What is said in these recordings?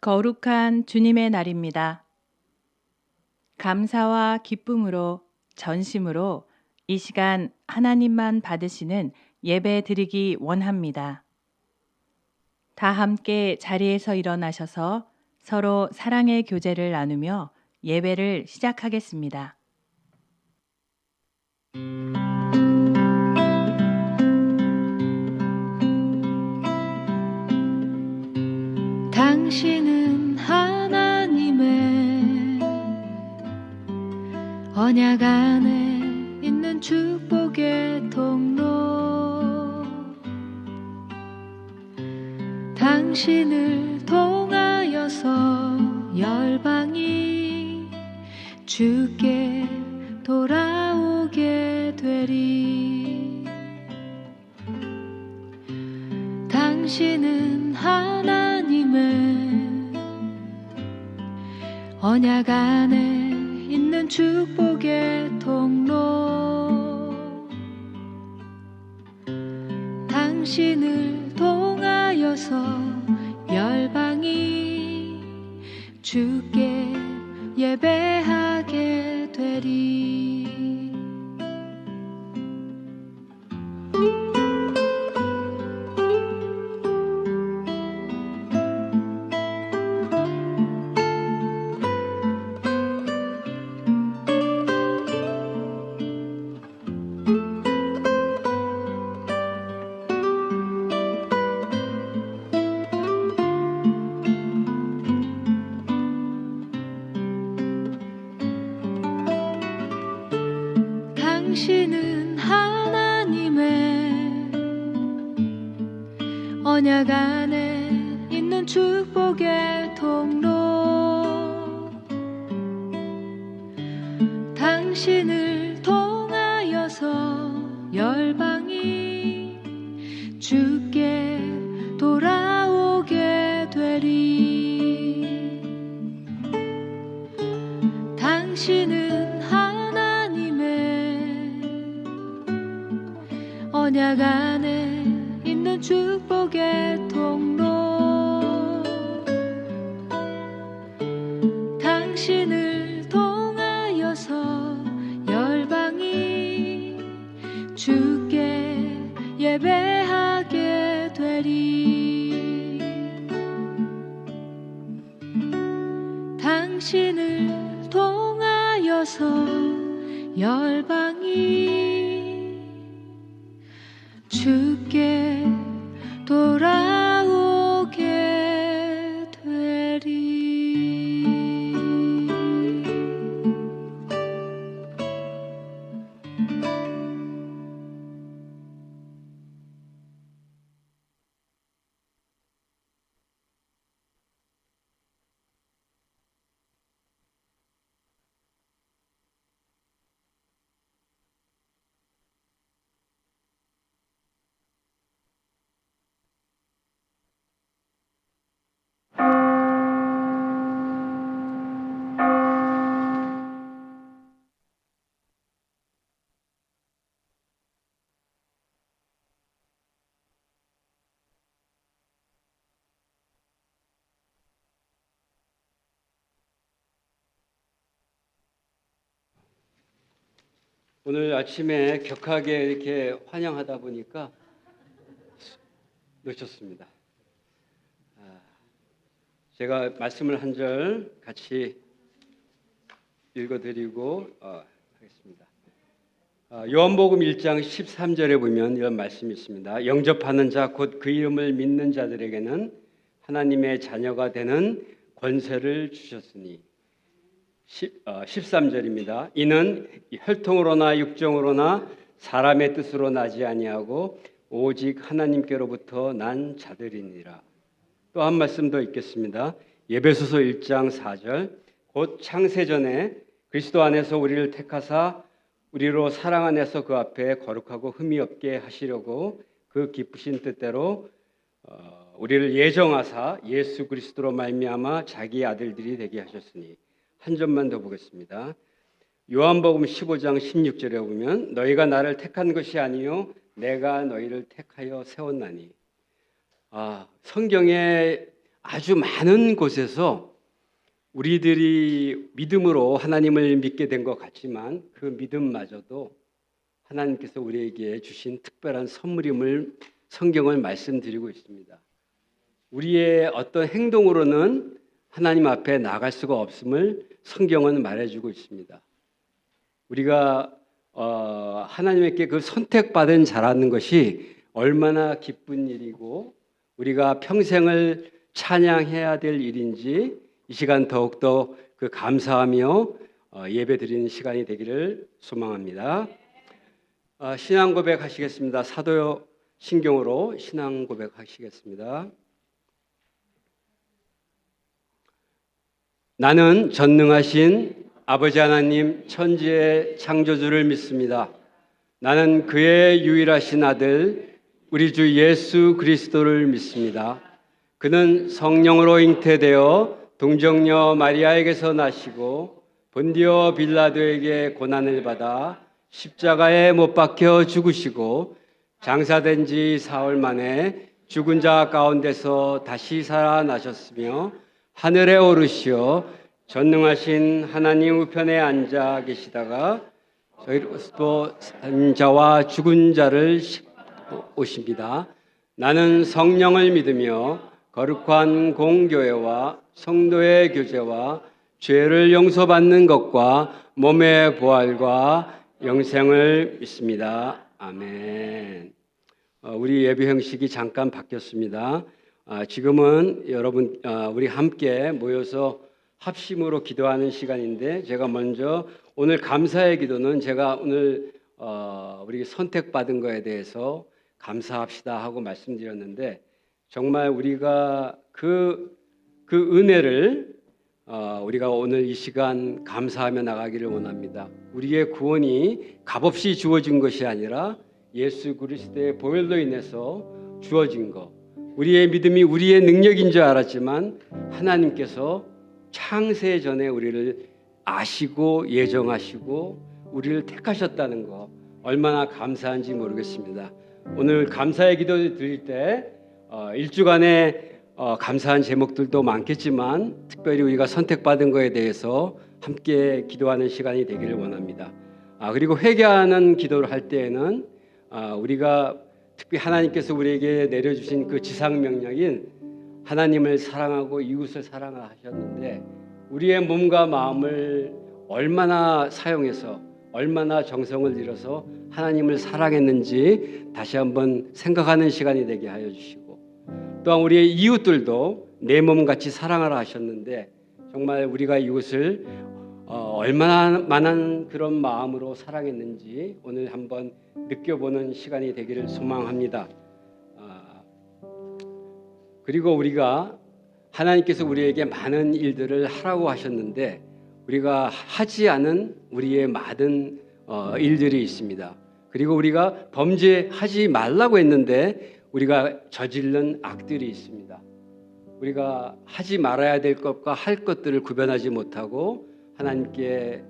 거룩한 주님의 날입니다. 감사와 기쁨으로 전심으로 이 시간 하나님만 받으시는 예배 드리기 원합니다. 다 함께 자리에서 일어나셔서 서로 사랑의 교제를 나누며 예배를 시작하겠습니다. 당신은 하나님의 언약 안에 있는 축복의 통로, 당신을 통하여서 열방이 주께 돌아오게 되리. 당신은 하나님의 언약 안에 있는 축복의 통로, 당신을 통하여서 열방이 주께 예배하게 되리. 당신은 하나님의 언약 안에 있는 축복의 통로, 당신을 통하여서 열방이 주께 돌아오게 되리. 당신은 언약 안에 있는 축복의 통로, 당신을 통하여서 열방이 주께 예배하게 되리. 당신을 통하여서 열방이 주께 돌아오게 되리. 오늘 아침에 격하게 이렇게 환영하다 보니까 놓쳤습니다. 제가 말씀을 한 절 같이 읽어드리고 하겠습니다. 요한복음 1장 13절에 보면 이런 말씀이 있습니다. 영접하는 자 곧 그 이름을 믿는 자들에게는 하나님의 자녀가 되는 권세를 주셨으니. 13절입니다. 이는 혈통으로나 육정으로나 사람의 뜻으로 나지 아니하고 오직 하나님께로부터 난 자들이니라. 또 한 말씀 더 읽겠습니다. 에베소서 1장 4절 곧 창세전에 그리스도 안에서 우리를 택하사 우리로 사랑 안에서 그 앞에 거룩하고 흠이 없게 하시려고 그 기쁘신 뜻대로 우리를 예정하사 예수 그리스도로 말미암아 자기 아들들이 되게 하셨으니. 한 점만 더 보겠습니다. 요한복음 15장 16절에 보면 너희가 나를 택한 것이 아니요 내가 너희를 택하여 세웠나니. 성경에 아주 많은 곳에서 우리들이 믿음으로 하나님을 믿게 된 것 같지만 그 믿음마저도 하나님께서 우리에게 주신 특별한 선물임을 성경을 말씀드리고 있습니다. 우리의 어떤 행동으로는 하나님 앞에 나갈 수가 없음을 성경은 말해주고 있습니다. 우리가 하나님께 그 선택받은 자라는 것이 얼마나 기쁜 일이고 우리가 평생을 찬양해야 될 일인지 이 시간 더욱더 그 감사하며 예배 드리는 시간이 되기를 소망합니다. 신앙 고백하시겠습니다. 사도 신경으로 신앙 고백하시겠습니다. 나는 전능하신 아버지 하나님 천지의 창조주를 믿습니다. 나는 그의 유일하신 아들 우리 주 예수 그리스도를 믿습니다. 그는 성령으로 잉태되어 동정녀 마리아에게서 나시고 본디오 빌라도에게 고난을 받아 십자가에 못 박혀 죽으시고 장사된 지 사흘 만에 죽은 자 가운데서 다시 살아나셨으며 하늘에 오르시어 전능하신 하나님 우편에 앉아 계시다가 저희로서도 산 자와 죽은 자를 오십니다. 나는 성령을 믿으며 거룩한 공교회와 성도의 교제와 죄를 용서받는 것과 몸의 부활과 영생을 믿습니다. 아멘. 우리 예배 형식이 잠깐 바뀌었습니다. 지금은 여러분 우리 함께 모여서 합심으로 기도하는 시간인데 제가 먼저 오늘 감사의 기도는 제가 오늘 우리 선택받은 거에 대해서 감사합시다 하고 말씀드렸는데 정말 우리가 그 은혜를 우리가 오늘 이 시간 감사하며 나가기를 원합니다. 우리의 구원이 값없이 주어진 것이 아니라 예수 그리스도의 보혈로 인해서 주어진 것. 우리의 믿음이 우리의 능력인 줄 알았지만 하나님께서 창세 전에 우리를 아시고 예정하시고 우리를 택하셨다는 거 얼마나 감사한지 모르겠습니다. 오늘 감사의 기도 드릴 때 일주간에 감사한 제목들도 많겠지만 특별히 우리가 선택받은 것에 대해서 함께 기도하는 시간이 되기를 원합니다. 그리고 회개하는 기도를 할 때에는 우리가 특히 하나님께서 우리에게 내려주신 그 지상 명령인 하나님을 사랑하고 이웃을 사랑하셨는데 우리의 몸과 마음을 얼마나 사용해서 얼마나 정성을 들여서 하나님을 사랑했는지 다시 한번 생각하는 시간이 되게 하여 주시고 또한 우리의 이웃들도 내 몸같이 사랑하라 하셨는데 정말 우리가 이웃을 얼마나 많은 그런 마음으로 사랑했는지 오늘 한번 느껴보는 시간이 되기를 소망합니다. 그리고 우리가 하나님께서 우리에게 많은 일들을 하라고 하셨는데 우리가 하지 않은 우리의 많은 일들이 있습니다. 그리고 우리가 범죄하지 말라고 했는데 우리가 저지른 악들이 있습니다. 우리가 하지 말아야 될 것과 할 것들을 구별하지 못하고 하나님께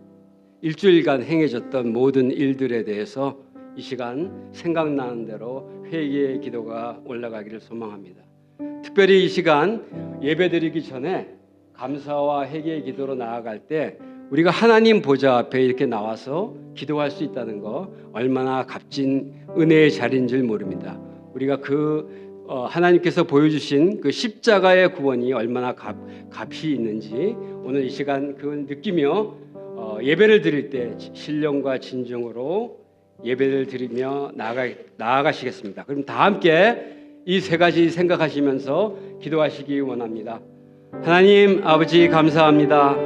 일주일간 행해졌던 모든 일들에 대해서 이 시간 생각나는 대로 회개의 기도가 올라가기를 소망합니다. 특별히 이 시간 예배드리기 전에 감사와 회개의 기도로 나아갈 때 우리가 하나님 보좌 앞에 이렇게 나와서 기도할 수 있다는 거 얼마나 값진 은혜의 자리인 줄 모릅니다. 우리가 하나님께서 보여주신 그 십자가의 구원이 얼마나 값이 있는지 오늘 이 시간 그걸 느끼며 예배를 드릴 때 신령과 진정으로 예배를 드리며 나아가시겠습니다. 그럼 다 함께 이 세 가지 생각하시면서 기도하시기 원합니다. 하나님 아버지 감사합니다.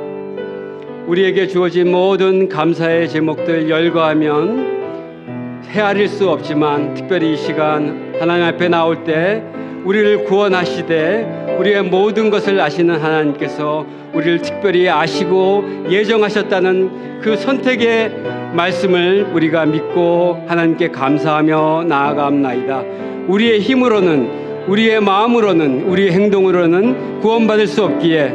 우리에게 주어진 모든 감사의 제목들 열거하면 헤아릴 수 없지만 특별히 이 시간 하나님 앞에 나올 때 우리를 구원하시되 우리의 모든 것을 아시는 하나님께서 우리를 특별히 아시고 예정하셨다는 그 선택의 말씀을 우리가 믿고 하나님께 감사하며 나아갑나이다. 우리의 힘으로는 우리의 마음으로는 우리의 행동으로는 구원받을 수 없기에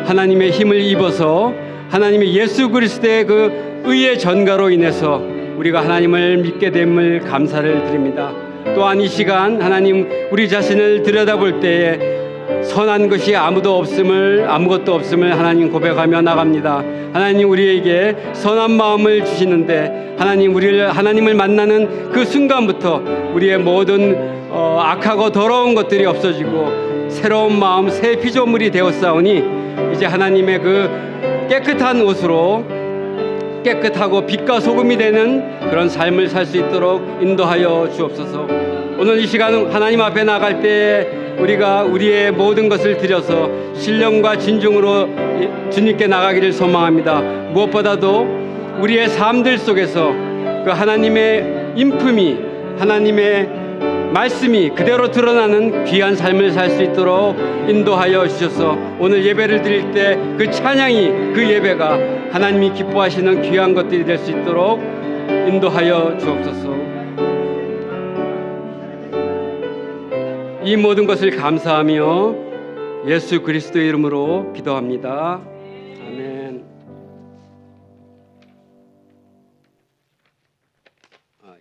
하나님의 힘을 입어서 하나님의 예수 그리스도의 그 의의 전가로 인해서 우리가 하나님을 믿게 됨을 감사를 드립니다. 또한 이 시간 하나님 우리 자신을 들여다볼 때에 선한 것이 아무것도 없음을 하나님 고백하며 나갑니다. 하나님 우리에게 선한 마음을 주시는데 하나님을 만나는 그 순간부터 우리의 모든 악하고 더러운 것들이 없어지고 새로운 마음 새 피조물이 되었사오니 이제 하나님의 그 깨끗한 옷으로 깨끗하고 빛과 소금이 되는 그런 삶을 살 수 있도록 인도하여 주옵소서. 오늘 이 시간 하나님 앞에 나갈 때 우리가 우리의 모든 것을 드려서 신령과 진중으로 주님께 나가기를 소망합니다. 무엇보다도 우리의 삶들 속에서 그 하나님의 인품이, 하나님의 말씀이 그대로 드러나는 귀한 삶을 살 수 있도록 인도하여 주셔서 오늘 예배를 드릴 때 그 찬양이, 그 예배가 하나님이 기뻐하시는 귀한 것들이 될 수 있도록 인도하여 주옵소서. 이 모든 것을 감사하며 예수 그리스도의 이름으로 기도합니다. 아멘.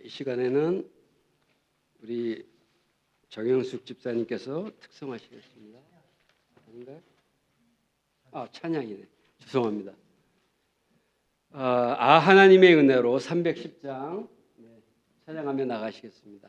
이 시간에는 우리 정영숙 집사님께서 특성하시겠습니다. 아닌가요? 찬양이네. 죄송합니다. 하나님의 은혜로 310장 찬양하며 나가시겠습니다.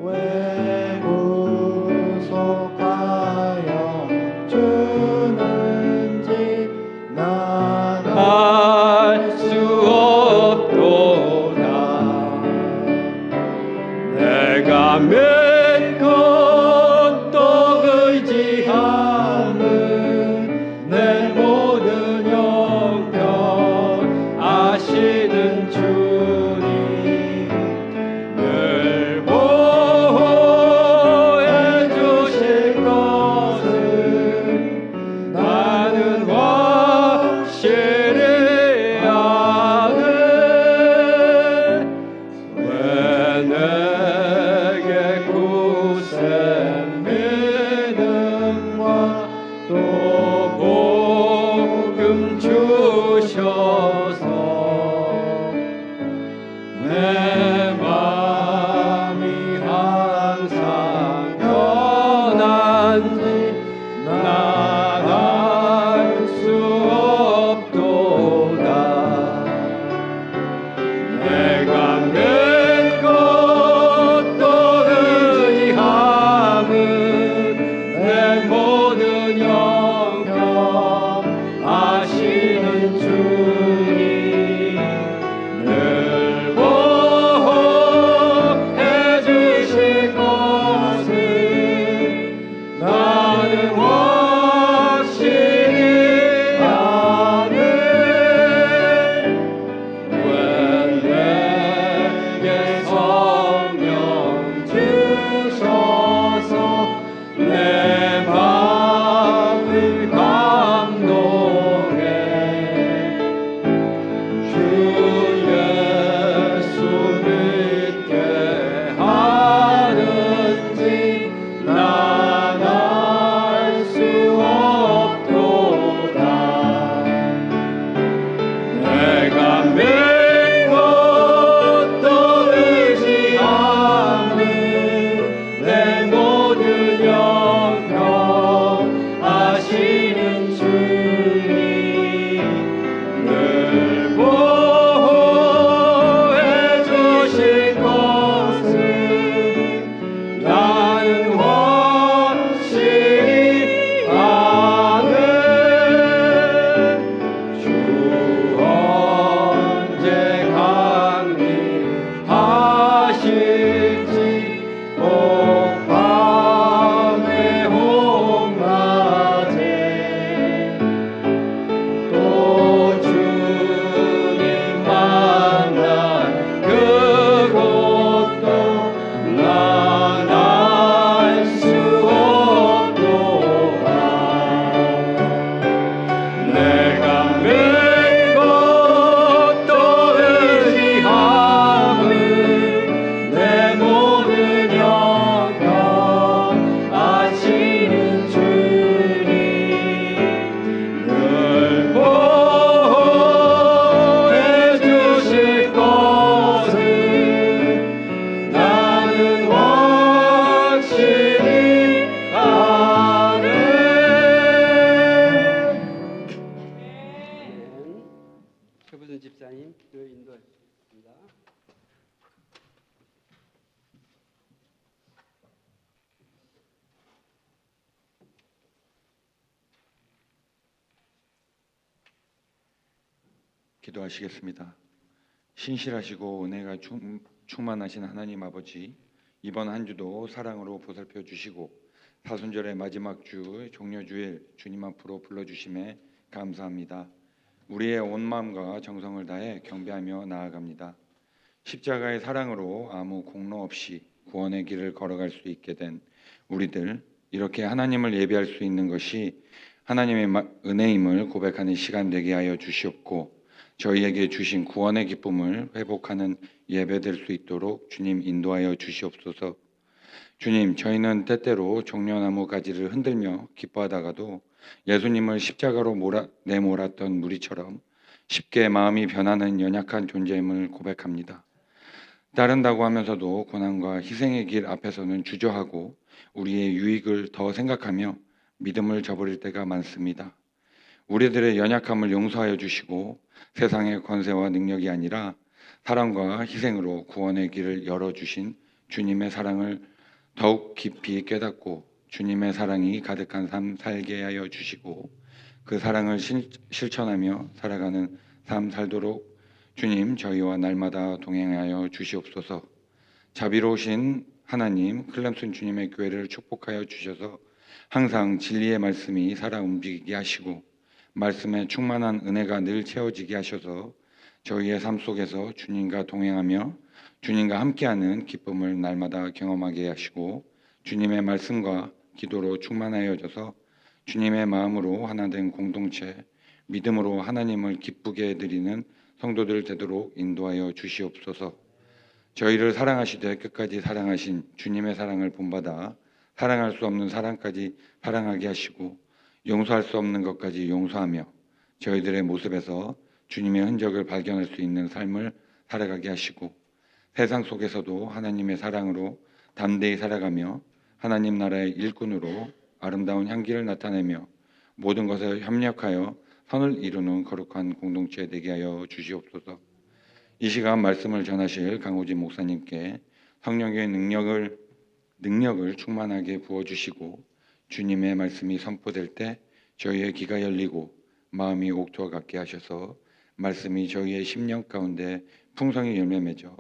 왜 구속 김순 집사님 기도 인도하겠습니다. 기도하시겠습니다. 신실하시고 은혜가 충만하신 하나님 아버지, 이번 한 주도 사랑으로 보살펴 주시고 사순절의 마지막 주 종려주일 주님 앞으로 불러주심에 감사합니다. 우리의 온 마음과 정성을 다해 경배하며 나아갑니다. 십자가의 사랑으로 아무 공로 없이 구원의 길을 걸어갈 수 있게 된 우리들, 이렇게 하나님을 예배할 수 있는 것이 하나님의 은혜임을 고백하는 시간 되게 하여 주시옵고, 저희에게 주신 구원의 기쁨을 회복하는 예배될 수 있도록 주님 인도하여 주시옵소서. 주님, 저희는 때때로 종려나무 가지를 흔들며 기뻐하다가도 예수님을 십자가로 내몰았던 무리처럼 쉽게 마음이 변하는 연약한 존재임을 고백합니다. 따른다고 하면서도 고난과 희생의 길 앞에서는 주저하고 우리의 유익을 더 생각하며 믿음을 저버릴 때가 많습니다. 우리들의 연약함을 용서하여 주시고 세상의 권세와 능력이 아니라 사랑과 희생으로 구원의 길을 열어주신 주님의 사랑을 더욱 깊이 깨닫고 주님의 사랑이 가득한 삶 살게 하여 주시고, 그 사랑을 실천하며 살아가는 삶 살도록 주님 저희와 날마다 동행하여 주시옵소서. 자비로우신 하나님, 클램슨 주님의 교회를 축복하여 주셔서 항상 진리의 말씀이 살아 움직이게 하시고 말씀에 충만한 은혜가 늘 채워지게 하셔서 저희의 삶 속에서 주님과 동행하며 주님과 함께하는 기쁨을 날마다 경험하게 하시고 주님의 말씀과 기도로 충만하여져서 주님의 마음으로 하나된 공동체, 믿음으로 하나님을 기쁘게 드리는 성도들 되도록 인도하여 주시옵소서. 저희를 사랑하시되 끝까지 사랑하신 주님의 사랑을 본받아 사랑할 수 없는 사랑까지 사랑하게 하시고 용서할 수 없는 것까지 용서하며 저희들의 모습에서 주님의 흔적을 발견할 수 있는 삶을 살아가게 하시고 세상 속에서도 하나님의 사랑으로 담대히 살아가며 하나님 나라의 일꾼으로 아름다운 향기를 나타내며 모든 것에 협력하여 선을 이루는 거룩한 공동체 되게 하여 주시옵소서. 이 시간 말씀을 전하실 강호진 목사님께 성령의 능력을 충만하게 부어주시고 주님의 말씀이 선포될 때 저희의 귀가 열리고 마음이 옥토와 같게 하셔서 말씀이 저희의 심령 가운데 풍성히 열매 맺어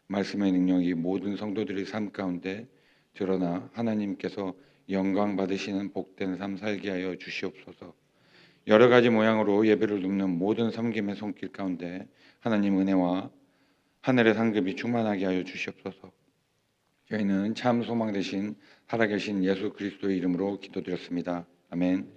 말씀의 능력이 모든 성도들의 삶 가운데 드러나 하나님께서 영광 받으시는 복된 삶 살게 하여 주시옵소서. 여러 가지 모양으로 예배를 눕는 모든 섬김의 손길 가운데 하나님 은혜와 하늘의 상급이 충만하게 하여 주시옵소서. 저희는 참 소망 되신 살아계신 예수 그리스도의 이름으로 기도드렸습니다. 아멘.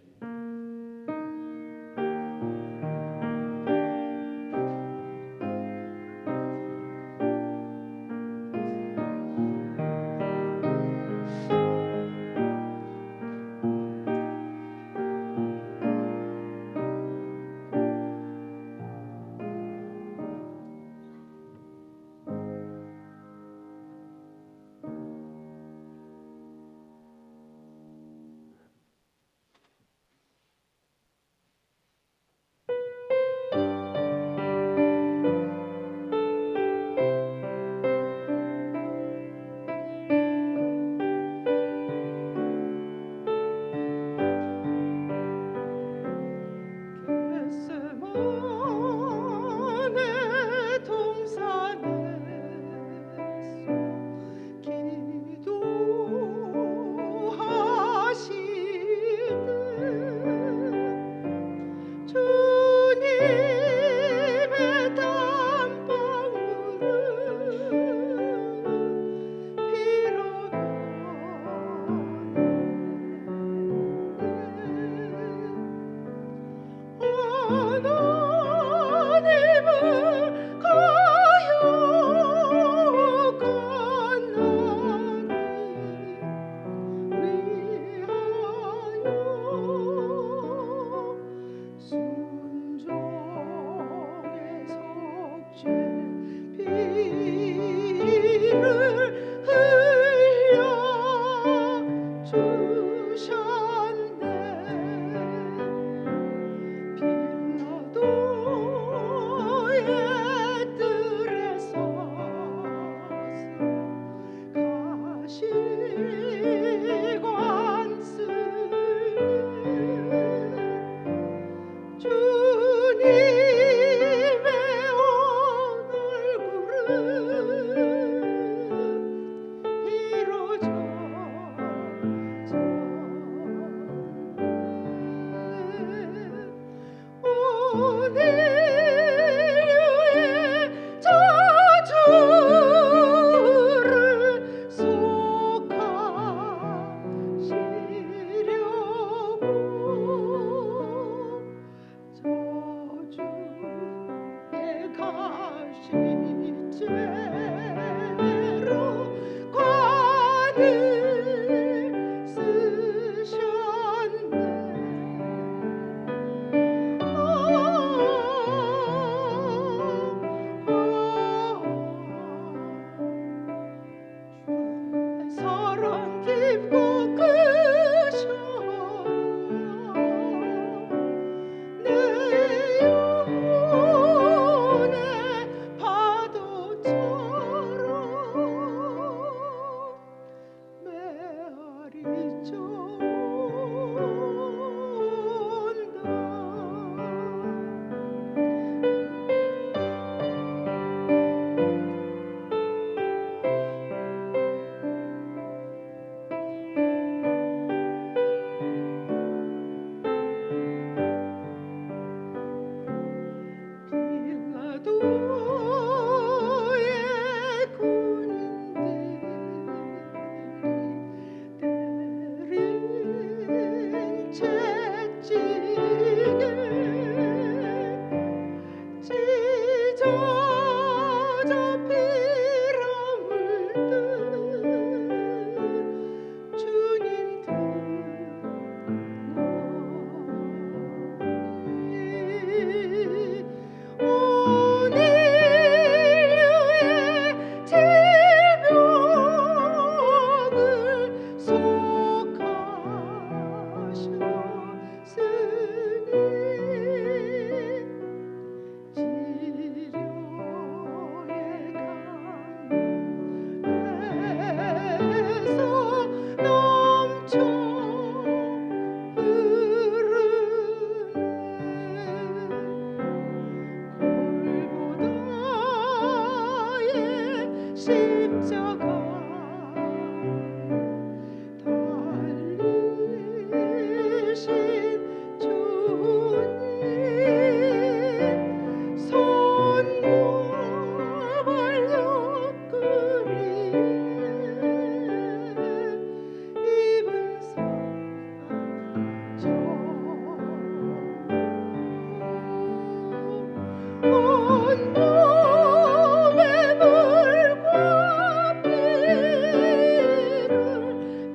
겟세마네 동산에서 기도하시는 주님의 땀방울은 피로나네. 인류의 저주를 속하시려고 저주의 가시죄로 관을 쓰셨네. 사랑 깊고 크셔 내 영혼의 파도처럼 메아리 빌라도의 군인들이 때린 채찍에 찢어져 피로 물든 주님 등이 온 인류의 질병을 속하셨으니 치료의 강에서 넘쳐 골고다의 십자가 달리신 주님 손과 발 옆구리에 입은 상처 온몸에 물과 피를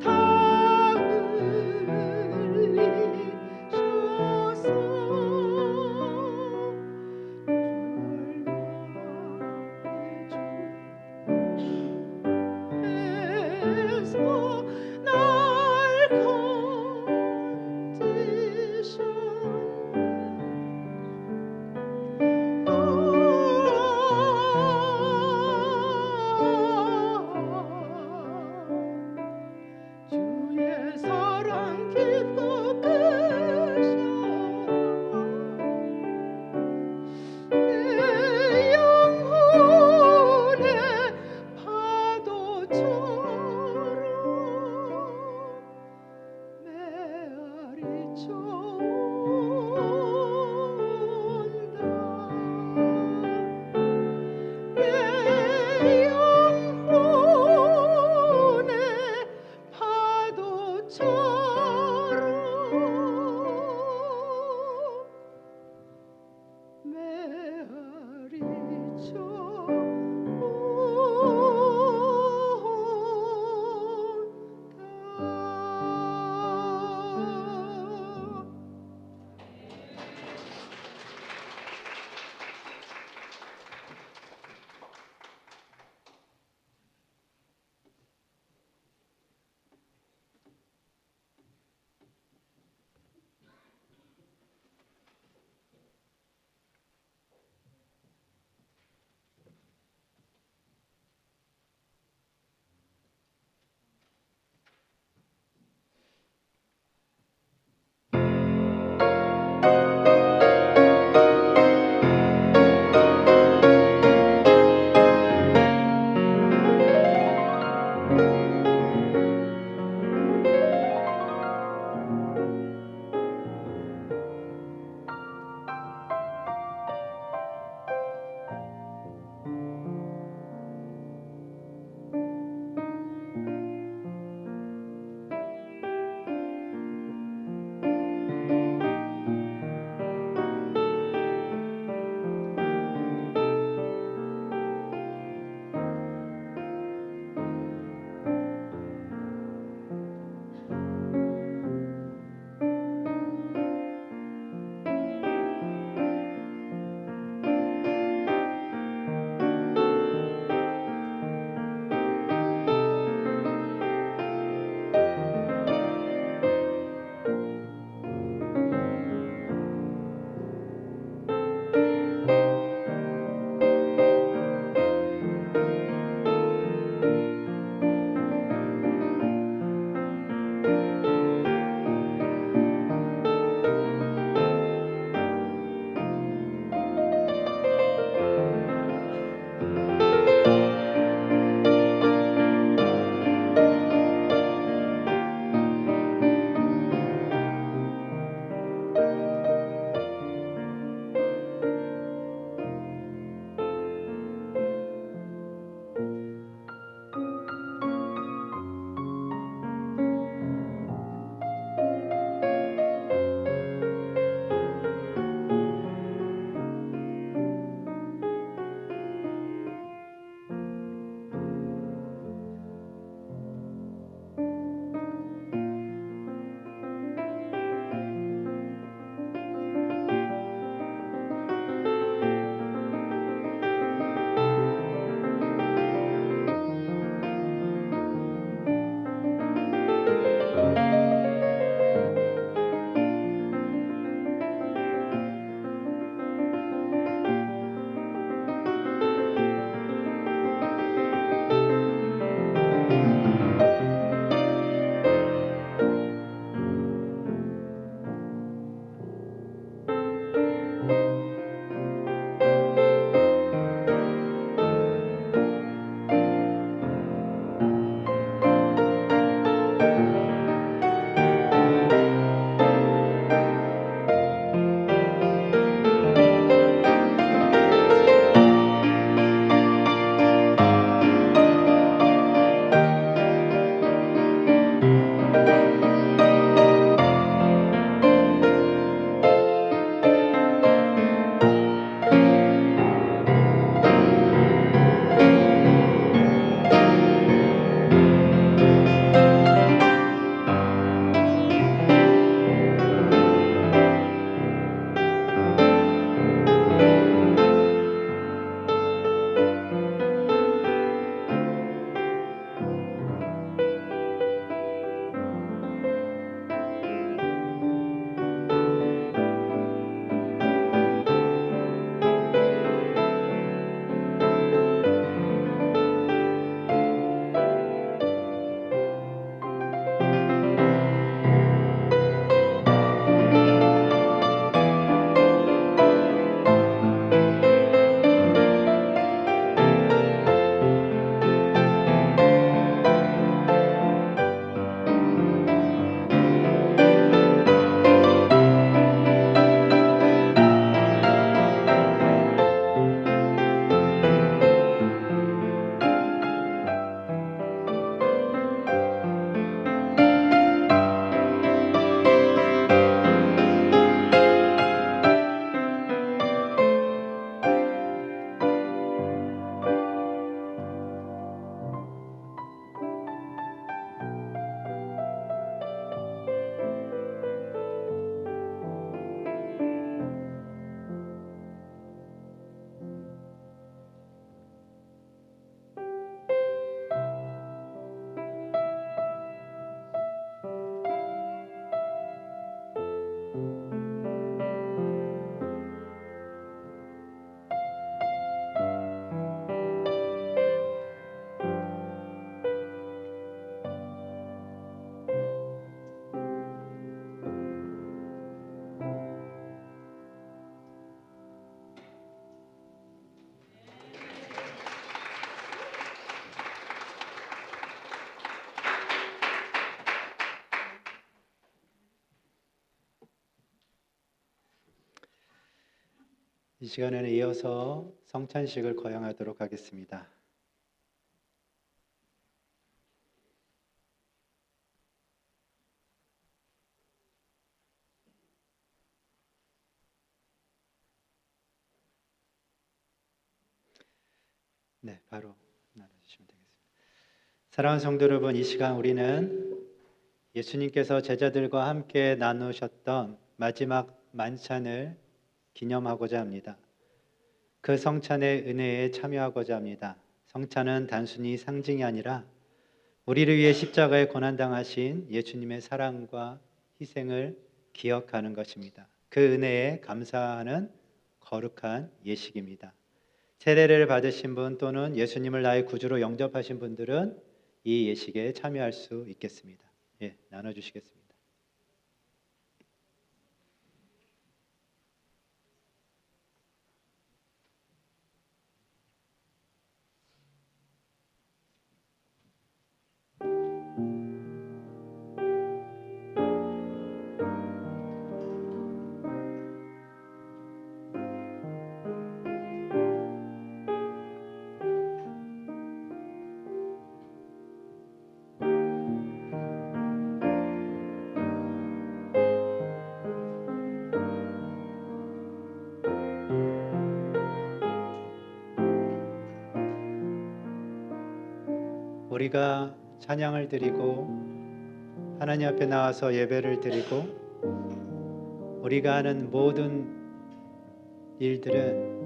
다 흘리셔서 주에서 날 건지셨네. 주의 사랑 깊고 크셔 내 영혼의 파도처럼 메아리쳐 온다. 내 영혼의 파도처럼 메아리쳐 온다. 이 시간에는 이어서 성찬식을 거행하도록 하겠습니다. 네, 바로 나눠주시면 되겠습니다. 사랑하는 성도 여러분, 이 시간 우리는 예수님께서 제자들과 함께 나누셨던 마지막 만찬을 기념하고자 합니다. 그 성찬의 은혜에 참여하고자 합니다. 성찬은 단순히 상징이 아니라 우리를 위해 십자가에 고난당하신 예수님의 사랑과 희생을 기억하는 것입니다. 그 은혜에 감사하는 거룩한 예식입니다. 세례를 받으신 분 또는 예수님을 나의 구주로 영접하신 분들은 이 예식에 참여할 수 있겠습니다. 나눠주시겠습니다. 우리가 찬양을 드리고 하나님 앞에 나와서 예배를 드리고 우리가 하는 모든 일들은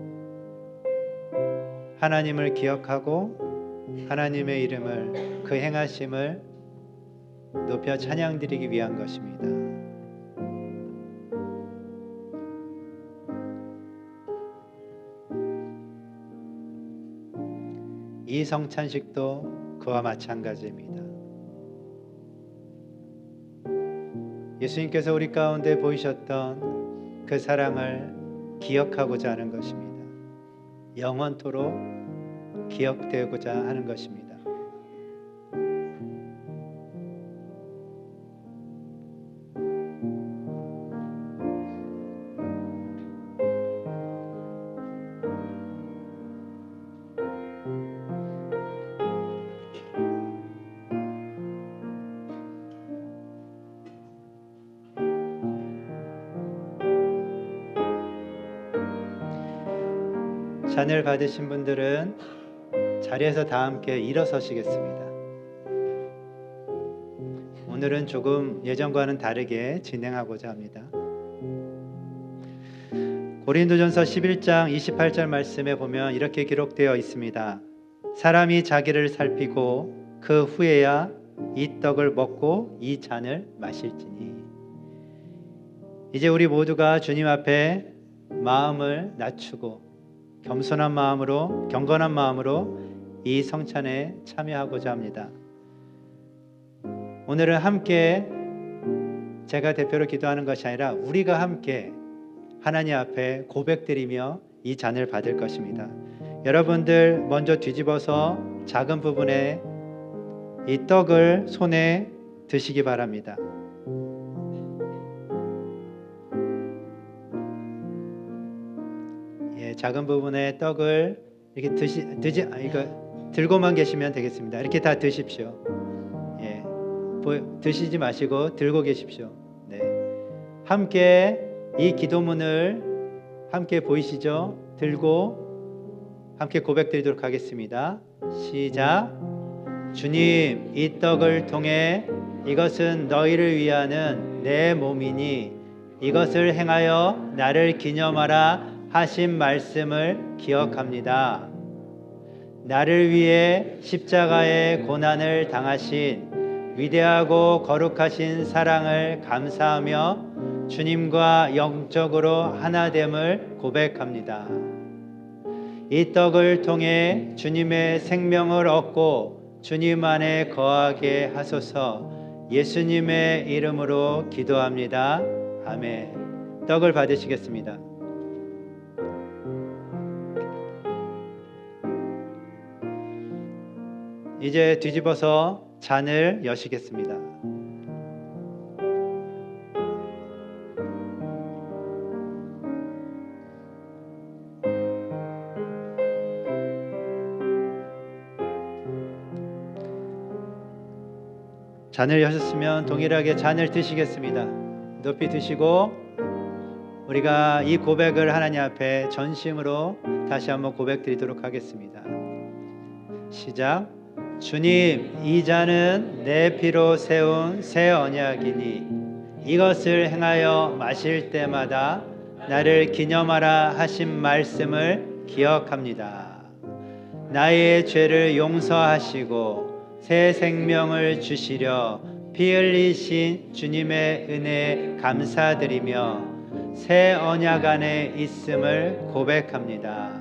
하나님을 기억하고 하나님의 이름을, 그 행하심을 높여 찬양드리기 위한 것입니다. 이 성찬식도 그와 마찬가지입니다. 예수님께서 우리 가운데 보이셨던 그 사랑을 기억하고자 하는 것입니다. 영원토록 기억되고자 하는 것입니다. 잔을 받으신 분들은 자리에서 다 함께 일어서시겠습니다. 오늘은 조금 예전과는 다르게 진행하고자 합니다. 고린도전서 11장 28절 말씀에 보면 이렇게 기록되어 있습니다. 사람이 자기를 살피고 그 후에야 이 떡을 먹고 이 잔을 마실지니. 이제 우리 모두가 주님 앞에 마음을 낮추고 겸손한 마음으로, 경건한 마음으로 이 성찬에 참여하고자 합니다. 오늘은 함께 제가 대표로 기도하는 것이 아니라 우리가 함께 하나님 앞에 고백드리며 이 잔을 받을 것입니다. 여러분들 먼저 뒤집어서 작은 부분에 이 떡을 손에 드시기 바랍니다. 작은 부분의 떡을 이렇게 이거 들고만 계시면 되겠습니다. 이렇게 다 드십시오. 드시지 마시고 들고 계십시오. 네. 함께 이 기도문을 함께 보이시죠? 들고 함께 고백드리도록 하겠습니다. 시작. 주님, 이 떡을 통해 이것은 너희를 위하는 내 몸이니 이것을 행하여 나를 기념하라 하신 말씀을 기억합니다. 나를 위해 십자가의 고난을 당하신 위대하고 거룩하신 사랑을 감사하며 주님과 영적으로 하나됨을 고백합니다. 이 떡을 통해 주님의 생명을 얻고 주님 안에 거하게 하소서. 예수님의 이름으로 기도합니다. 아멘. 떡을 받으시겠습니다. 이제 뒤집어서 잔을 여시겠습니다. 잔을 여셨으면 동일하게 잔을 드시겠습니다. 높이 드시고 우리가 이 고백을 하나님 앞에 전심으로 다시 한번 고백드리도록 하겠습니다. 시작. 주님, 이 잔은 내 피로 세운 새 언약이니 이것을 행하여 마실 때마다 나를 기념하라 하신 말씀을 기억합니다. 나의 죄를 용서하시고 새 생명을 주시려 피 흘리신 주님의 은혜에 감사드리며 새 언약 안에 있음을 고백합니다.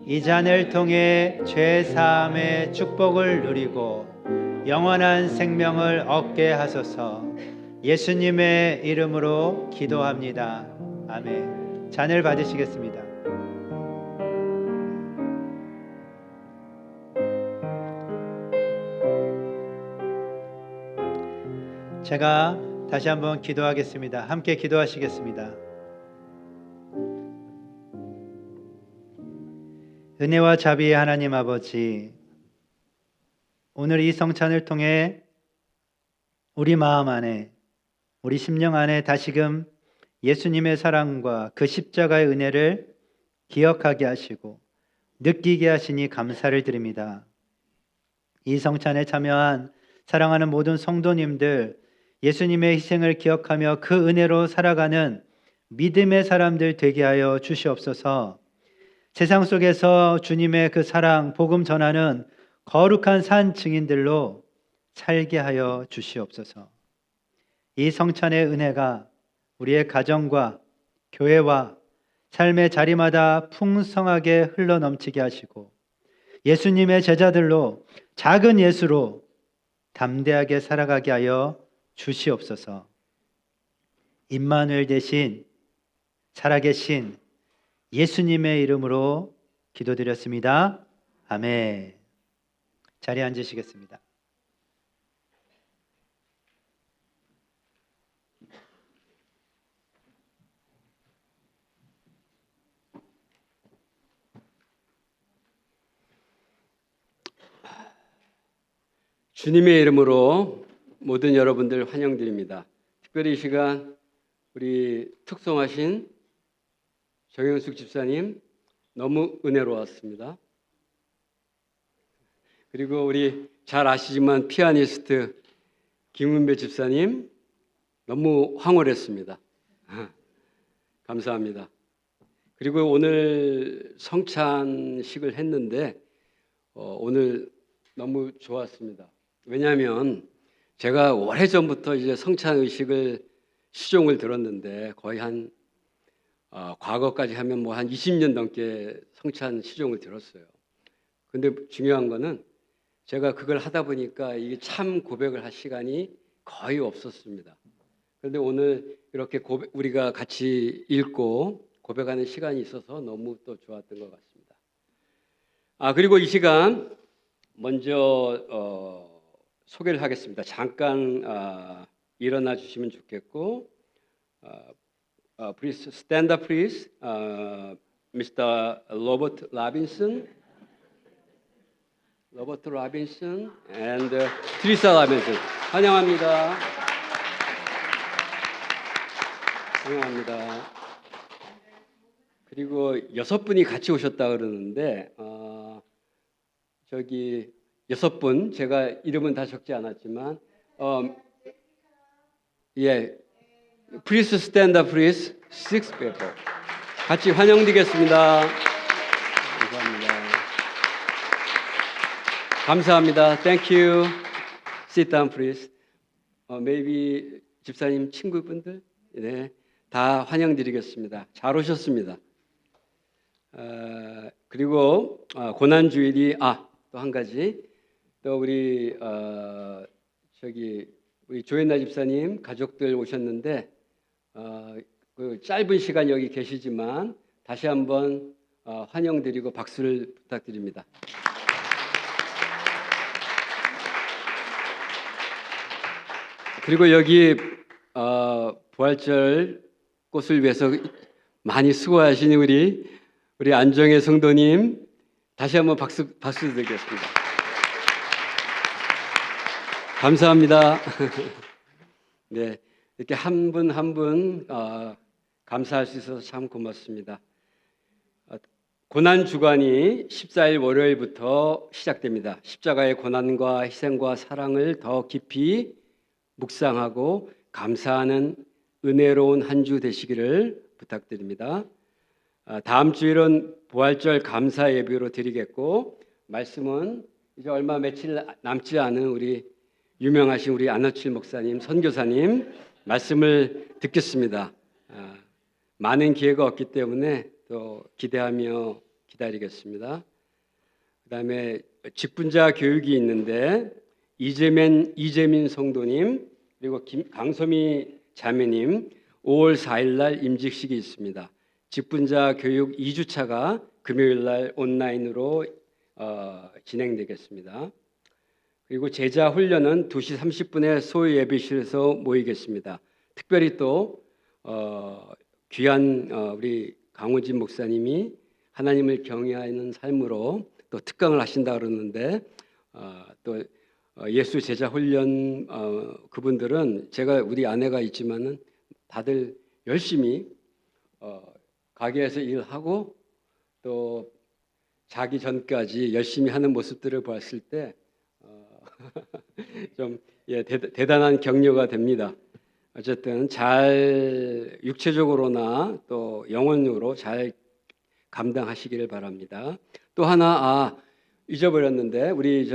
이 잔을 통해 죄 사함의 축복을 누리고 영원한 생명을 얻게 하소서. 예수님의 이름으로 기도합니다. 아멘. 잔을 받으시겠습니다. 제가 다시 한번 기도하겠습니다. 함께 기도하시겠습니다. 은혜와 자비의 하나님 아버지, 오늘 이 성찬을 통해 우리 마음 안에, 우리 심령 안에 다시금 예수님의 사랑과 그 십자가의 은혜를 기억하게 하시고 느끼게 하시니 감사를 드립니다. 이 성찬에 참여한 사랑하는 모든 성도님들, 예수님의 희생을 기억하며 그 은혜로 살아가는 믿음의 사람들 되게 하여 주시옵소서. 세상 속에서 주님의 그 사랑, 복음 전하는 거룩한 산 증인들로 살게 하여 주시옵소서. 이 성찬의 은혜가 우리의 가정과 교회와 삶의 자리마다 풍성하게 흘러넘치게 하시고 예수님의 제자들로 작은 예수로 담대하게 살아가게 하여 주시옵소서. 임마누엘 대신 살아계신 예수님의 이름으로 기도드렸습니다. 아멘. 자리에 앉으시겠습니다. 주님의 이름으로 모든 여러분들 환영드립니다. 특별히 이 시간 우리 특송하신 정영숙 집사님 너무 은혜로웠습니다. 그리고 우리 잘 아시지만 피아니스트 김은배 집사님 너무 황홀했습니다. 감사합니다. 그리고 오늘 성찬식을 했는데 오늘 너무 좋았습니다. 왜냐하면 제가 오래전부터 이제 성찬 의식을 시종을 들었는데 거의 한 과거까지 하면 뭐 한 20년 넘게 성찬 시종을 들었어요. 근데 중요한 거는 제가 그걸 하다 보니까 이게 참 고백을 할 시간이 거의 없었습니다. 그런데 오늘 이렇게 우리가 같이 읽고 고백하는 시간이 있어서 너무 또 좋았던 것 같습니다. 그리고 이 시간 먼저 소개를 하겠습니다. 잠깐 일어나 주시면 좋겠고, please stand up, please. Mr. Robert Robinson and Teresa Robinson. 환영합니다. 환영합니다. 그리고 6분이 같이 오셨다 그러는데 저기 6분 제가 이름은 다 적지 않았지만 예, please stand up, please. 6 people. 같이 환영드리겠습니다. 감사합니다. Thank you. Sit down, please. Maybe 집사님 친구분들, 네, 다 환영드리겠습니다. 잘 오셨습니다. 그리고 고난주일이 또 한 가지 또 우리 우리 조연나 집사님 가족들 오셨는데 그 짧은 시간 여기 계시지만 다시 한번 환영드리고 박수를 부탁드립니다. 그리고 여기 부활절 꽃을 위해서 많이 수고하신 우리 안정혜 성도님 다시 한번 박수 드리겠습니다. 감사합니다. 네, 이렇게 한 분 한 분 감사할 수 있어서 참 고맙습니다. 고난 주간이 14일 월요일부터 시작됩니다. 십자가의 고난과 희생과 사랑을 더 깊이 묵상하고 감사하는 은혜로운 한 주 되시기를 부탁드립니다. 다음 주일은 부활절 감사 예배로 드리겠고, 말씀은 이제 얼마 며칠 남지 않은 우리 유명하신 우리 안호칠 목사님, 선교사님 말씀을 듣겠습니다. 많은 기회가 없기 때문에 또 기대하며 기다리겠습니다. 그다음에 직분자 교육이 있는데 이재민 성도님 그리고 강소미 자매님 5월 4일 날 임직식이 있습니다. 직분자 교육 2주차가 금요일 날 온라인으로 진행되겠습니다. 그리고 제자 훈련은 2시 30분에 소유 예배실에서 모이겠습니다. 특별히 또 귀한 우리 강호진 목사님이 하나님을 경외하는 삶으로 또 특강을 하신다 그러는데 또 예수 제자 훈련 그분들은 제가 우리 아내가 있지만은 다들 열심히 가게에서 일하고 또 자기 전까지 열심히 하는 모습들을 봤을 때 좀 대단한 격려가 됩니다. 어쨌든 잘 육체적으로나 또 영혼으로 잘 감당하시기를 바랍니다. 또 하나 잊어버렸는데 우리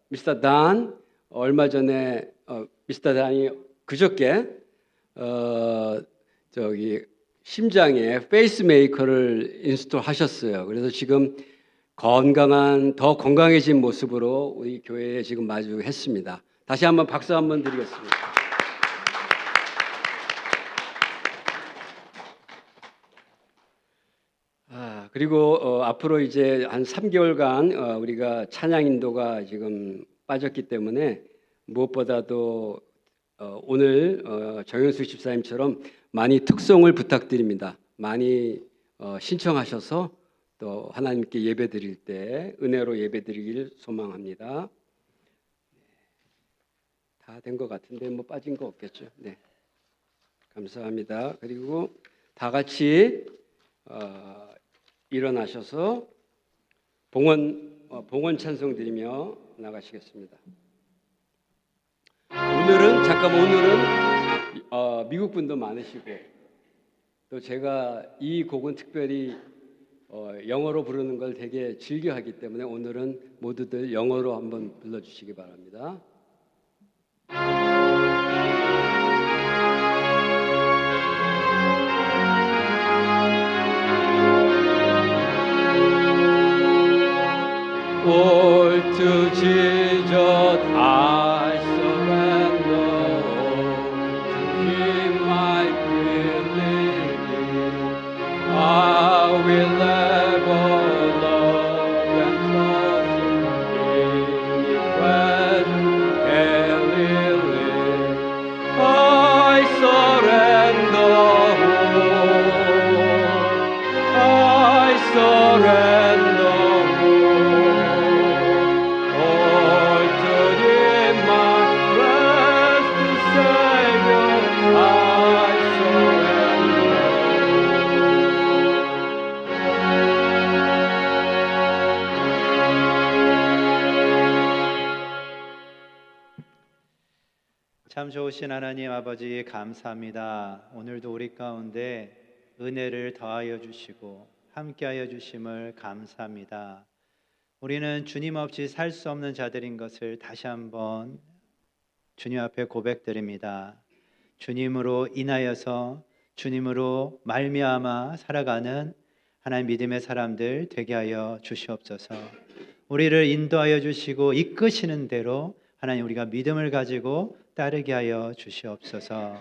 미스터 단 얼마 전에 미스터 단이 그저께 심장에 페이스메이커를 인스톨 하셨어요. 그래서 지금 더 건강해진 모습으로 우리 교회에 지금 마주했습니다. 다시 한번 박수 한번 드리겠습니다. 그리고 앞으로 이제 한 3개월간 우리가 찬양 인도가 지금 빠졌기 때문에 무엇보다도 오늘 정현수 집사님처럼 많이 특송을 부탁드립니다. 많이 신청하셔서 또 하나님께 예배드릴 때 은혜로 예배드리길 소망합니다. 다 된 것 같은데 뭐 빠진 거 없겠죠? 네, 감사합니다. 그리고 다 같이 일어나셔서 봉헌 찬송 드리며 나가시겠습니다. 오늘은 미국 분도 많으시고 또 제가 이 곡은 특별히 영어로 부르는 걸 되게 즐겨하기 때문에 오늘은 모두들 영어로 한번 불러주시기 바랍니다. All to Jesus I surrender, to Him I believe. I will ever love and trust in His presence Galilee. I surrender all. I surrender. 참 좋으신 하나님 아버지 감사합니다. 오늘도 우리 가운데 은혜를 더하여 주시고 함께하여 주심을 감사합니다. 우리는 주님 없이 살 수 없는 자들인 것을 다시 한번 주님 앞에 고백드립니다. 주님으로 인하여서 주님으로 말미암아 살아가는 하나님 믿음의 사람들 되게 하여 주시옵소서. 우리를 인도하여 주시고 이끄시는 대로 하나님 우리가 믿음을 가지고 따르게 하여 주시옵소서.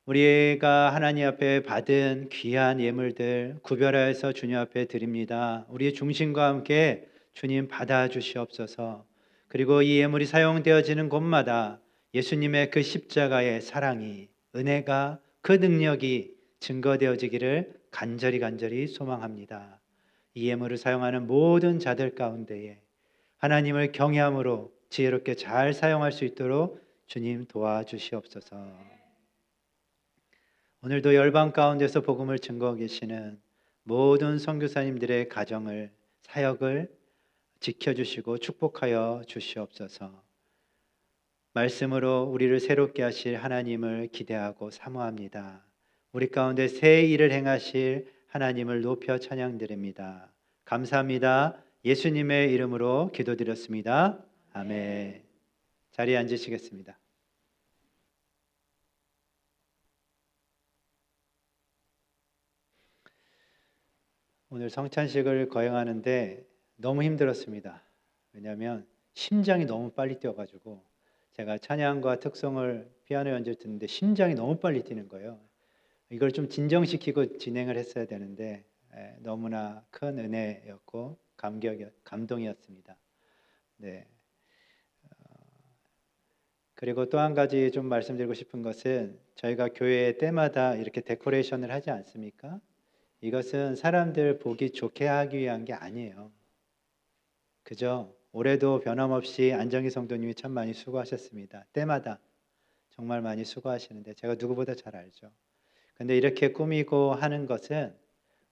우리가 하나님 앞에 받은 귀한 예물들 구별하여서 주님 앞에 드립니다. 우리의 중심과 함께 주님 받아 주시옵소서. 그리고 이 예물이 사용되어지는 곳마다 예수님의 그 십자가의 사랑이, 은혜가, 그 능력이 증거되어지기를 간절히 소망합니다. 이 예물을 사용하는 모든 자들 가운데에 하나님을 경외함으로 지혜롭게 잘 사용할 수 있도록 주님 도와주시옵소서. 오늘도 열방 가운데서 복음을 증거하고 계시는 모든 선교사님들의 가정을, 사역을 지켜주시고 축복하여 주시옵소서. 말씀으로 우리를 새롭게 하실 하나님을 기대하고 사모합니다. 우리 가운데 새 일을 행하실 하나님을 높여 찬양드립니다. 감사합니다. 예수님의 이름으로 기도드렸습니다. 아멘. 자리에 앉으시겠습니다. 오늘 성찬식을 거행하는데 너무 힘들었습니다. 왜냐하면 심장이 너무 빨리 뛰어가지고 제가 찬양과 특송을 피아노 연주를 듣는데 심장이 너무 빨리 뛰는 거예요. 이걸 좀 진정시키고 진행을 했어야 되는데 너무나 큰 은혜였고 감동이었습니다. 네. 그리고 또 한 가지 좀 말씀드리고 싶은 것은 저희가 교회 때마다 이렇게 데코레이션을 하지 않습니까? 이것은 사람들 보기 좋게 하기 위한 게 아니에요. 그죠? 올해도 변함없이 안정희 성도님이 참 많이 수고하셨습니다. 때마다 정말 많이 수고하시는데 제가 누구보다 잘 알죠. 근데 이렇게 꾸미고 하는 것은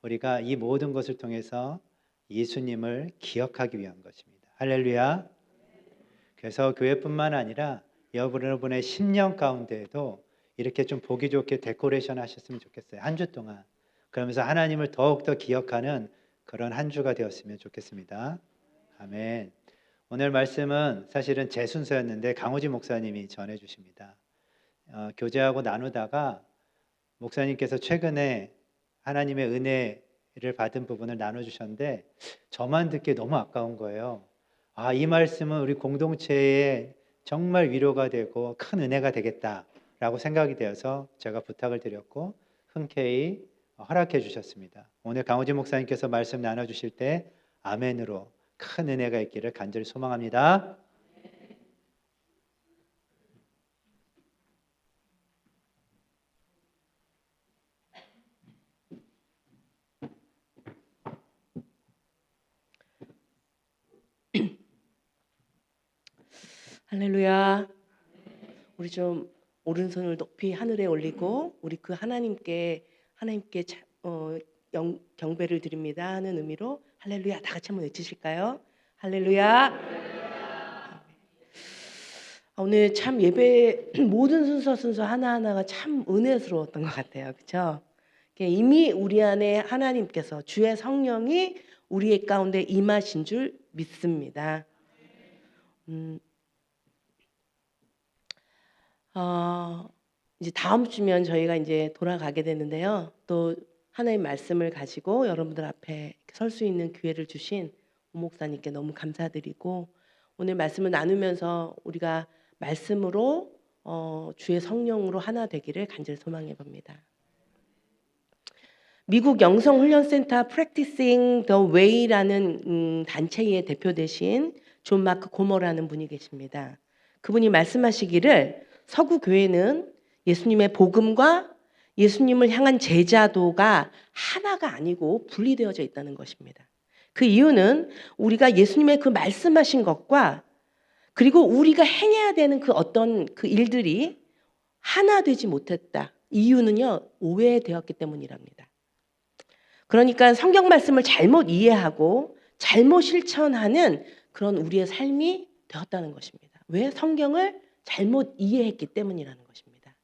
우리가 이 모든 것을 통해서 예수님을 기억하기 위한 것입니다. 할렐루야. 그래서 교회뿐만 아니라 여러분의 10년 가운데에도 이렇게 좀 보기 좋게 데코레이션 하셨으면 좋겠어요. 한 주 동안. 그러면서 하나님을 더욱더 기억하는 그런 한 주가 되었으면 좋겠습니다. 아멘. 오늘 말씀은 사실은 제 순서였는데 강호지 목사님이 전해주십니다. 교제하고 나누다가 목사님께서 최근에 하나님의 은혜를 받은 부분을 나눠주셨는데 저만 듣기에 너무 아까운 거예요. 이 말씀은 우리 공동체에 정말 위로가 되고 큰 은혜가 되겠다라고 생각이 되어서 제가 부탁을 드렸고 흔쾌히 허락해 주셨습니다. 오늘 강호지 목사님께서 말씀 나눠주실 때 아멘으로 큰 은혜가 있기를 간절히 소망합니다. 할렐루야. 우리 좀 오른손을 높이 하늘에 올리고 우리 그 하나님께 경배를 드립니다 하는 의미로 할렐루야 다 같이 한번 외치실까요? 할렐루야. 오늘 참 예배 모든 순서 하나하나가 참 은혜스러웠던 것 같아요. 그렇죠? 이미 우리 안에 하나님께서 주의 성령이 우리의 가운데 임하신 줄 믿습니다. 이제 다음 주면 저희가 이제 돌아가게 되는데요. 또 하나님 말씀을 가지고 여러분들 앞에 설 수 있는 기회를 주신 오 목사님께 너무 감사드리고 오늘 말씀을 나누면서 우리가 말씀으로 주의 성령으로 하나 되기를 간절히 소망해 봅니다. 미국 영성훈련센터 Practicing the Way라는 단체의 대표 되신 존 마크 고머라는 분이 계십니다. 그분이 말씀하시기를 서구 교회는 예수님의 복음과 예수님을 향한 제자도가 하나가 아니고 분리되어져 있다는 것입니다. 그 이유는 우리가 예수님의 그 말씀하신 것과 그리고 우리가 행해야 되는 그 어떤 그 일들이 하나 되지 못했다. 이유는요, 오해되었기 때문이랍니다. 그러니까 성경 말씀을 잘못 이해하고 잘못 실천하는 그런 우리의 삶이 되었다는 것입니다. 왜? 성경을 잘못 이해했기 때문이라는 것입니다.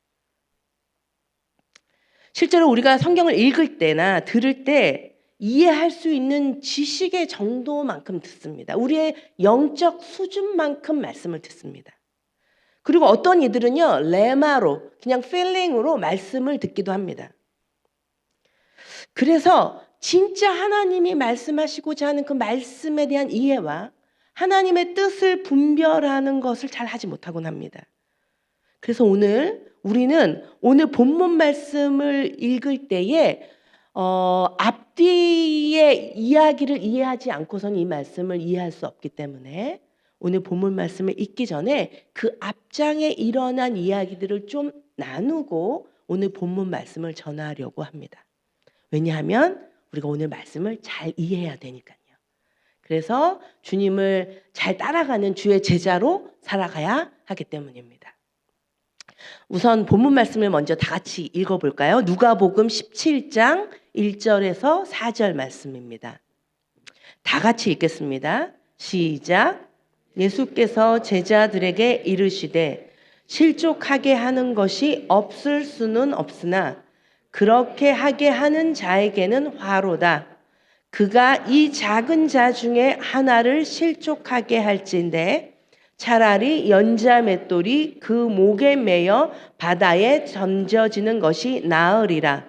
실제로 우리가 성경을 읽을 때나 들을 때 이해할 수 있는 지식의 정도만큼 듣습니다. 우리의 영적 수준만큼 말씀을 듣습니다. 그리고 어떤 이들은요, 레마로 그냥 필링으로 말씀을 듣기도 합니다. 그래서 진짜 하나님이 말씀하시고자 하는 그 말씀에 대한 이해와 하나님의 뜻을 분별하는 것을 잘 하지 못하곤 합니다. 그래서 우리는 오늘 본문 말씀을 읽을 때에 앞뒤의 이야기를 이해하지 않고서는 이 말씀을 이해할 수 없기 때문에 오늘 본문 말씀을 읽기 전에 그 앞장에 일어난 이야기들을 좀 나누고 오늘 본문 말씀을 전하려고 합니다. 왜냐하면 우리가 오늘 말씀을 잘 이해해야 되니까요. 그래서 주님을 잘 따라가는 주의 제자로 살아가야 하기 때문입니다. 우선 본문 말씀을 먼저 다 같이 읽어볼까요? 누가복음 17장 1절에서 4절 말씀입니다. 다 같이 읽겠습니다. 시작. 예수께서 제자들에게 이르시되 실족하게 하는 것이 없을 수는 없으나 그렇게 하게 하는 자에게는 화로다. 그가 이 작은 자 중에 하나를 실족하게 할진대 차라리 연자 맷돌이 그 목에 매여 바다에 던져지는 것이 나으리라.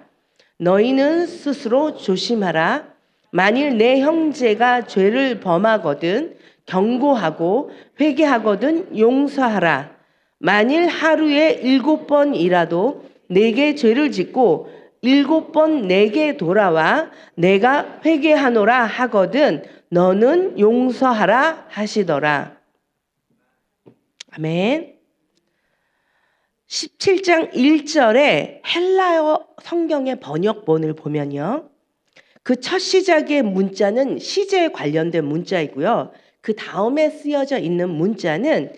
너희는 스스로 조심하라. 만일 내 형제가 죄를 범하거든 경고하고 회개하거든 용서하라. 만일 하루에 7번이라도 내게 죄를 짓고 7번 내게 돌아와 내가 회개하노라 하거든 너는 용서하라 하시더라. 아멘. 17장 1절에 헬라어 성경의 번역본을 보면요. 그 첫 시작의 문자는 시제에 관련된 문자이고요. 그 다음에 쓰여져 있는 문자는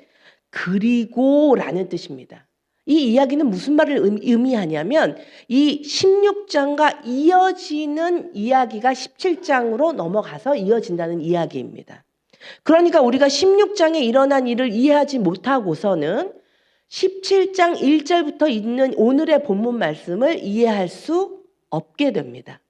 그리고라는 뜻입니다. 이 이야기는 무슨 말을 의미하냐면 이 16장과 이어지는 이야기가 17장으로 넘어가서 이어진다는 이야기입니다. 그러니까 우리가 16장에 일어난 일을 이해하지 못하고서는 17장 1절부터 있는 오늘의 본문 말씀을 이해할 수 없게 됩니다.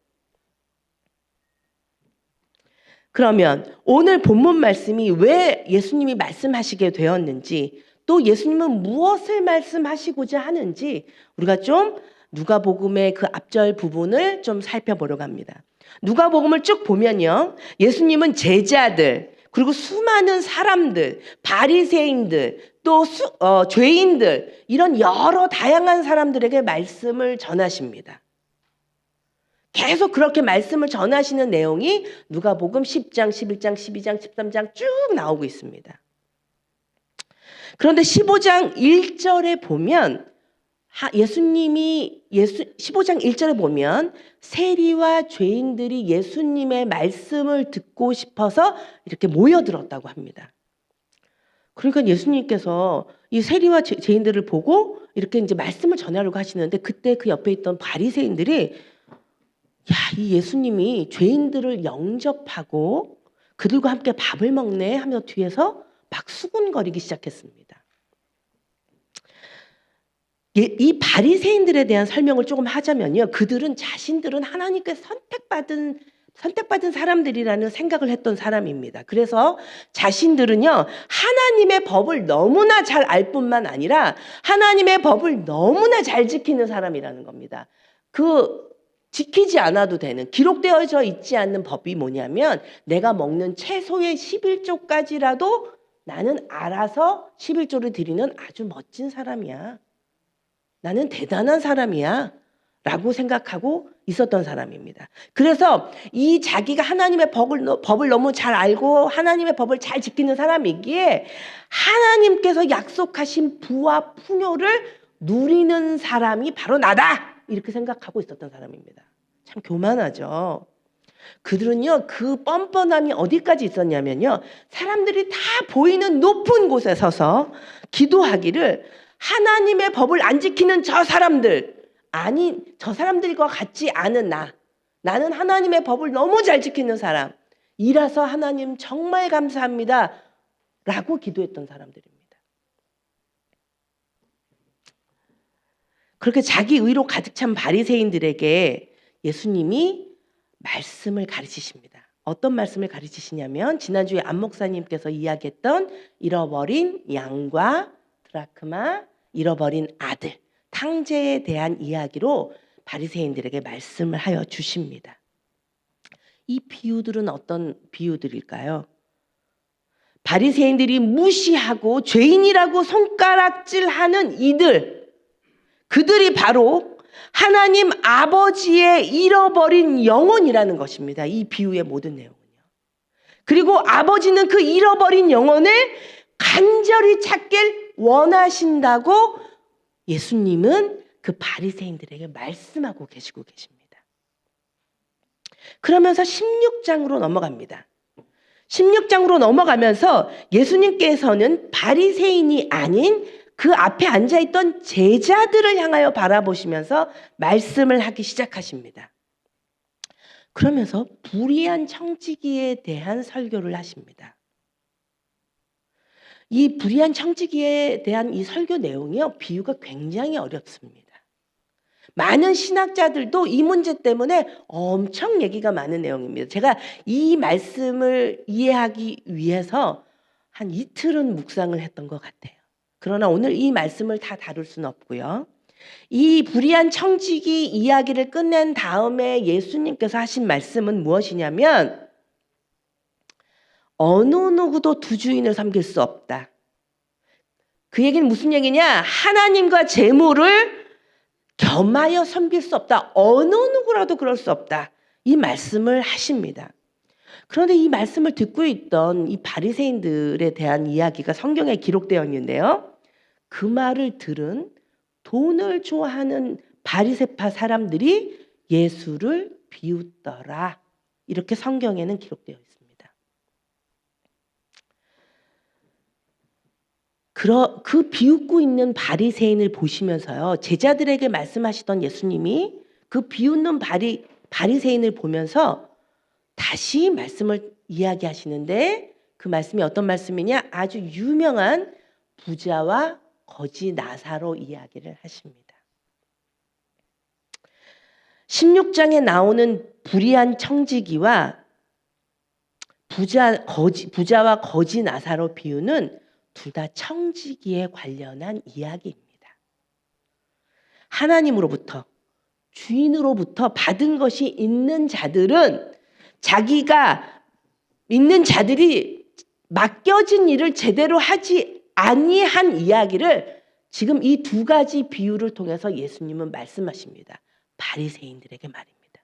그러면 오늘 본문 말씀이 왜 예수님이 말씀하시게 되었는지 또 예수님은 무엇을 말씀하시고자 하는지 우리가 좀 누가복음의 그 앞절 부분을 좀 살펴보려고 합니다. 누가복음을 쭉 보면요. 예수님은 제자들 그리고 수많은 사람들, 바리새인들, 또 죄인들 이런 여러 다양한 사람들에게 말씀을 전하십니다. 계속 그렇게 말씀을 전하시는 내용이 누가복음 10장, 11장, 12장, 13장 쭉 나오고 있습니다. 그런데 15장 1절에 보면 예수님이 15장 1절에 보면 세리와 죄인들이 예수님의 말씀을 듣고 싶어서 이렇게 모여들었다고 합니다. 그러니까 예수님께서 이 세리와 죄인들을 보고 이렇게 이제 말씀을 전하려고 하시는데 그때 그 옆에 있던 바리새인들이 야, 이 예수님이 죄인들을 영접하고 그들과 함께 밥을 먹네 하면서 뒤에서 막 수군거리기 시작했습니다. 이 바리새인들에 대한 설명을 조금 하자면요. 그들은 자신들은 하나님께서 선택받은 사람들이라는 생각을 했던 사람입니다. 그래서 자신들은요. 하나님의 법을 너무나 잘 알 뿐만 아니라 하나님의 법을 너무나 잘 지키는 사람이라는 겁니다. 지키지 않아도 되는 기록되어져 있지 않는 법이 뭐냐면 내가 먹는 채소의 11조까지라도 나는 알아서 11조를 드리는 아주 멋진 사람이야. 나는 대단한 사람이야. 라고 생각하고 있었던 사람입니다. 그래서 이 자기가 하나님의 법을 너무 잘 알고 하나님의 법을 잘 지키는 사람이기에 하나님께서 약속하신 부와 풍요를 누리는 사람이 바로 나다. 이렇게 생각하고 있었던 사람입니다. 참 교만하죠. 그들은요, 그 뻔뻔함이 어디까지 있었냐면요, 사람들이 다 보이는 높은 곳에 서서 기도하기를 하나님의 법을 안 지키는 저 사람들과 같지 않은 나는 하나님의 법을 너무 잘 지키는 사람이라서 하나님 정말 감사합니다. 라고 기도했던 사람들입니다. 그렇게 자기 의로 가득 찬 바리새인들에게 예수님이 말씀을 가르치십니다. 어떤 말씀을 가르치시냐면 지난주에 안 목사님께서 이야기했던 잃어버린 양과 드라크마, 잃어버린 아들, 탕제에 대한 이야기로 바리새인들에게 말씀을 하여 주십니다. 이 비유들은 어떤 비유들일까요? 바리새인들이 무시하고 죄인이라고 손가락질하는 그들이 바로 하나님 아버지의 잃어버린 영혼이라는 것입니다. 이 비유의 모든 내용은요. 그리고 아버지는 그 잃어버린 영혼을 간절히 찾길 원하신다고 예수님은 그 바리새인들에게 말씀하고 계시고 계십니다. 그러면서 16장으로 넘어갑니다. 16장으로 넘어가면서 예수님께서는 바리새인이 아닌 그 앞에 앉아있던 제자들을 향하여 바라보시면서 말씀을 하기 시작하십니다. 그러면서 불의한 청지기에 대한 설교를 하십니다. 이 불의한 청지기에 대한 이 설교 내용이요, 비유가 굉장히 어렵습니다. 많은 신학자들도 이 문제 때문에 엄청 얘기가 많은 내용입니다. 제가 이 말씀을 이해하기 위해서 한 이틀은 묵상을 했던 것 같아요. 그러나 오늘 이 말씀을 다 다룰 수는 없고요. 이 불의한 청지기 이야기를 끝낸 다음에 예수님께서 하신 말씀은 무엇이냐면, 어느 누구도 두 주인을 섬길 수 없다. 그 얘기는 무슨 얘기냐? 하나님과 재물을 겸하여 섬길 수 없다. 어느 누구라도 그럴 수 없다. 이 말씀을 하십니다. 그런데 이 말씀을 듣고 있던 이 바리새인들에 대한 이야기가 성경에 기록되어 있는데요. 그 말을 들은 돈을 좋아하는 바리새파 사람들이 예수를 비웃더라. 이렇게 성경에는 기록되어 있습니다. 그 비웃고 있는 바리새인을 보시면서요, 제자들에게 말씀하시던 예수님이 그 비웃는 바리새인을 보면서 다시 말씀을 이야기하시는데, 그 말씀이 어떤 말씀이냐? 아주 유명한 부자와 거지 나사로 이야기를 하십니다. 16장에 나오는 불의한 청지기와 부자와 거지 나사로 비유는 둘 다 청지기에 관련한 이야기입니다. 하나님으로부터, 주인으로부터 받은 것이 있는 자들은 자기가 있는 자들이 맡겨진 일을 제대로 하지 아니한 이야기를 지금 이 두 가지 비유를 통해서 예수님은 말씀하십니다. 바리새인들에게 말입니다.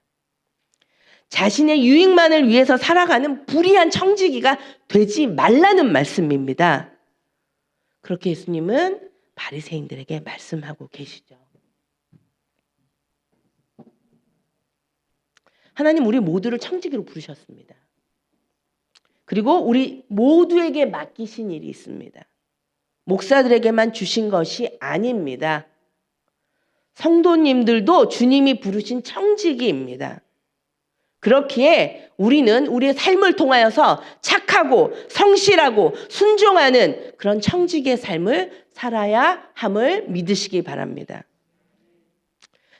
자신의 유익만을 위해서 살아가는 불의한 청지기가 되지 말라는 말씀입니다. 그렇게 예수님은 바리새인들에게 말씀하고 계시죠. 하나님 우리 모두를 청지기로 부르셨습니다. 그리고 우리 모두에게 맡기신 일이 있습니다. 목사들에게만 주신 것이 아닙니다. 성도님들도 주님이 부르신 청지기입니다. 그렇기에 우리는 우리의 삶을 통하여서 착하고 성실하고 순종하는 그런 청지기의 삶을 살아야 함을 믿으시기 바랍니다.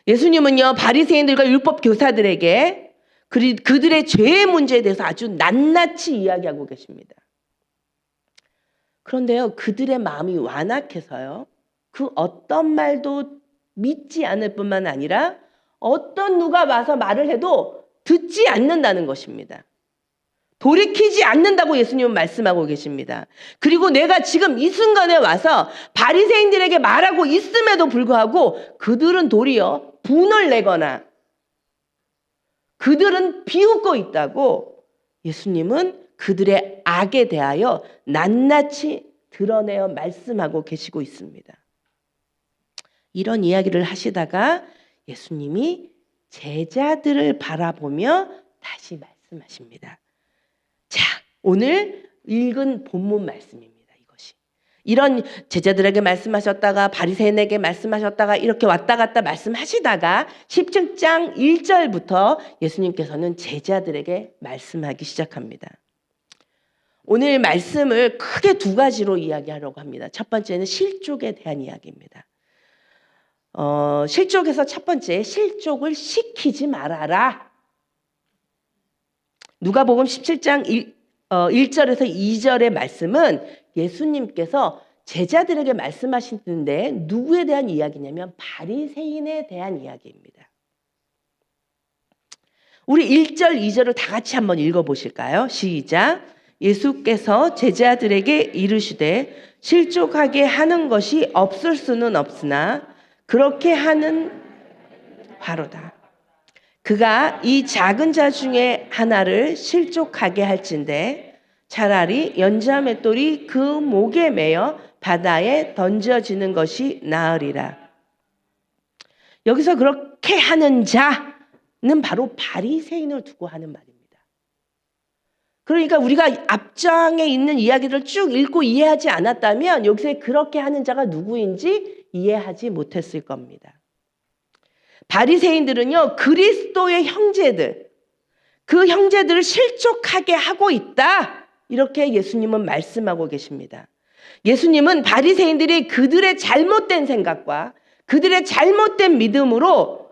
예수님은요, 바리새인들과 율법 교사들에게 그들의 죄의 문제에 대해서 아주 낱낱이 이야기하고 계십니다. 그런데요, 그들의 마음이 완악해서요, 그 어떤 말도 믿지 않을 뿐만 아니라 어떤 누가 와서 말을 해도 듣지 않는다는 것입니다. 돌이키지 않는다고 예수님은 말씀하고 계십니다. 그리고 내가 지금 이 순간에 와서 바리새인들에게 말하고 있음에도 불구하고 그들은 도리어 분을 내거나 그들은 비웃고 있다고 예수님은 그들의 악에 대하여 낱낱이 드러내어 말씀하고 계시고 있습니다. 이런 이야기를 하시다가 예수님이 제자들을 바라보며 다시 말씀하십니다. 자, 오늘 읽은 본문 말씀입니다. 이것이. 이런 제자들에게 말씀하셨다가 바리새인에게 말씀하셨다가 이렇게 왔다 갔다 말씀하시다가 17장 1절부터 예수님께서는 제자들에게 말씀하기 시작합니다. 오늘 말씀을 크게 두 가지로 이야기하려고 합니다. 첫 번째는 실족에 대한 이야기입니다. 실족에서 첫 번째, 실족을 시키지 말아라. 누가복음 17장 1절에서 2절의 말씀은 예수님께서 제자들에게 말씀하시는데 누구에 대한 이야기냐면 바리새인에 대한 이야기입니다. 우리 1절, 2절을 다 같이 한번 읽어보실까요? 시작. 예수께서 제자들에게 이르시되 실족하게 하는 것이 없을 수는 없으나 그렇게 하는 바로다. 그가 이 작은 자 중에 하나를 실족하게 할진대 차라리 연자맷돌이 그 목에 매어 바다에 던져지는 것이 나으리라. 여기서 그렇게 하는 자는 바로 바리새인을 두고 하는 말입니다. 그러니까 우리가 앞장에 있는 이야기를 쭉 읽고 이해하지 않았다면 여기서 그렇게 하는 자가 누구인지 이해하지 못했을 겁니다. 바리새인들은요, 그리스도의 형제들, 그 형제들을 실족하게 하고 있다. 이렇게 예수님은 말씀하고 계십니다. 예수님은 바리새인들이 그들의 잘못된 생각과 그들의 잘못된 믿음으로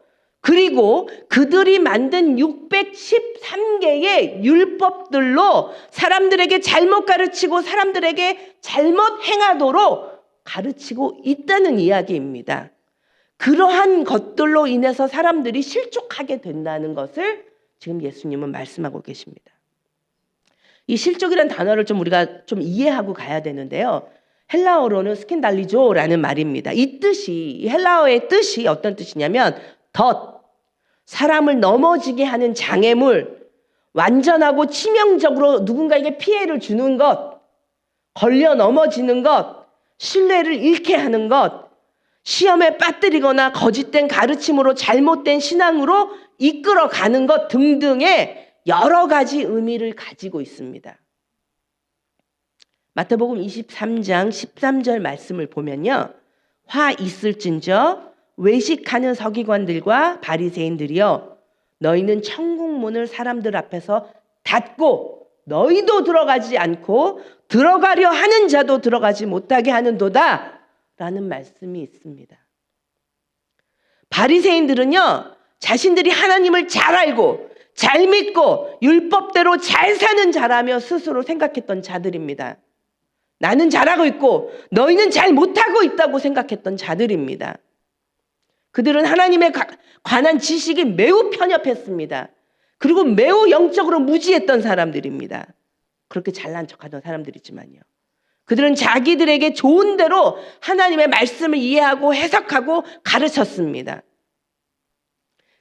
그리고 그들이 만든 613개의 율법들로 사람들에게 잘못 가르치고 사람들에게 잘못 행하도록 가르치고 있다는 이야기입니다. 그러한 것들로 인해서 사람들이 실족하게 된다는 것을 지금 예수님은 말씀하고 계십니다. 이 실족이라는 단어를 우리가 좀 이해하고 가야 되는데요. 헬라어로는 스킨달리조라는 말입니다. 이 헬라어의 뜻이 어떤 뜻이냐면 사람을 넘어지게 하는 장애물, 완전하고 치명적으로 누군가에게 피해를 주는 것, 걸려 넘어지는 것, 신뢰를 잃게 하는 것, 시험에 빠뜨리거나 거짓된 가르침으로 잘못된 신앙으로 이끌어가는 것 등등의 여러 가지 의미를 가지고 있습니다. 마태복음 23장 13절 말씀을 보면요. 화 있을진저 외식하는 서기관들과 바리새인들이여 너희는 천국문을 사람들 앞에서 닫고 너희도 들어가지 않고 들어가려 하는 자도 들어가지 못하게 하는도다 라는 말씀이 있습니다. 바리새인들은요, 자신들이 하나님을 잘 알고 잘 믿고 율법대로 잘 사는 자라며 스스로 생각했던 자들입니다. 나는 잘하고 있고 너희는 잘 못하고 있다고 생각했던 자들입니다. 그들은 하나님에 관한 지식이 매우 편협했습니다. 그리고 매우 영적으로 무지했던 사람들입니다. 그렇게 잘난 척하던 사람들이지만요. 그들은 자기들에게 좋은 대로 하나님의 말씀을 이해하고 해석하고 가르쳤습니다.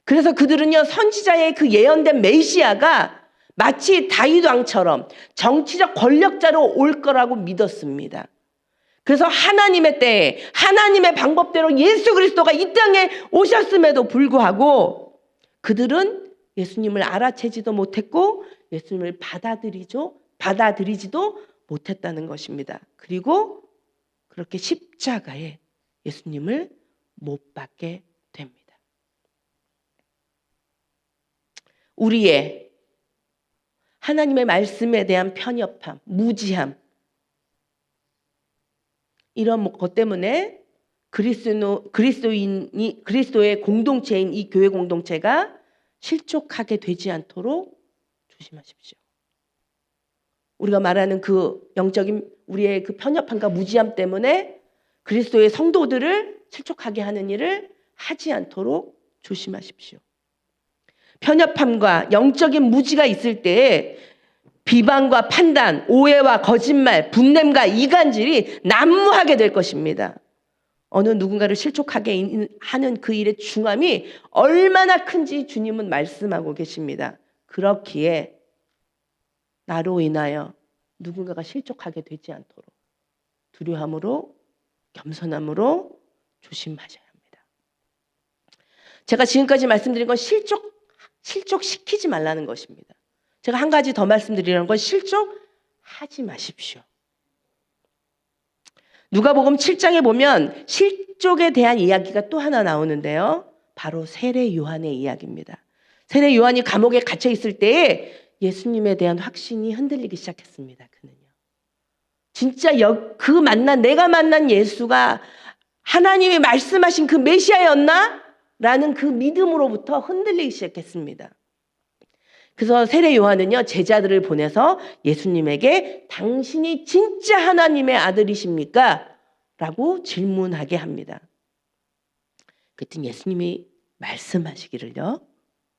그래서 그들은요, 선지자의 그 예언된 메시아가 마치 다윗 왕처럼 정치적 권력자로 올 거라고 믿었습니다. 그래서 하나님의 때에 하나님의 방법대로 예수 그리스도가 이 땅에 오셨음에도 불구하고 그들은 예수님을 알아채지도 못했고 예수님을 받아들이지도 못했다는 것입니다. 그리고 그렇게 십자가에 예수님을 못 박게 됩니다. 우리의 하나님의 말씀에 대한 편협함, 무지함, 이런 것 때문에 그리스도의 공동체인 이 교회 공동체가 실족하게 되지 않도록 조심하십시오. 우리가 말하는 그 영적인 우리의 그 편협함과 무지함 때문에 그리스도의 성도들을 실족하게 하는 일을 하지 않도록 조심하십시오. 편협함과 영적인 무지가 있을 때에 비방과 판단, 오해와 거짓말, 분냄과 이간질이 난무하게 될 것입니다. 어느 누군가를 실족하게 하는 그 일의 중함이 얼마나 큰지 주님은 말씀하고 계십니다. 그렇기에 나로 인하여 누군가가 실족하게 되지 않도록 두려움으로 겸손함으로 조심하셔야 합니다. 제가 지금까지 말씀드린 건 실족시키지 말라는 것입니다. 제가 한 가지 더 말씀드리는 건 실족하지 마십시오. 누가복음 7장에 보면 실족에 대한 이야기가 또 하나 나오는데요. 바로 세례 요한의 이야기입니다. 세례 요한이 감옥에 갇혀 있을 때에 예수님에 대한 확신이 흔들리기 시작했습니다. 그는요. 진짜 내가 만난 예수가 하나님이 말씀하신 그 메시아였나? 라는 그 믿음으로부터 흔들리기 시작했습니다. 그래서 세례 요한은요, 제자들을 보내서 예수님에게 당신이 진짜 하나님의 아들이십니까? 라고 질문하게 합니다. 그랬더니 예수님이 말씀하시기를요,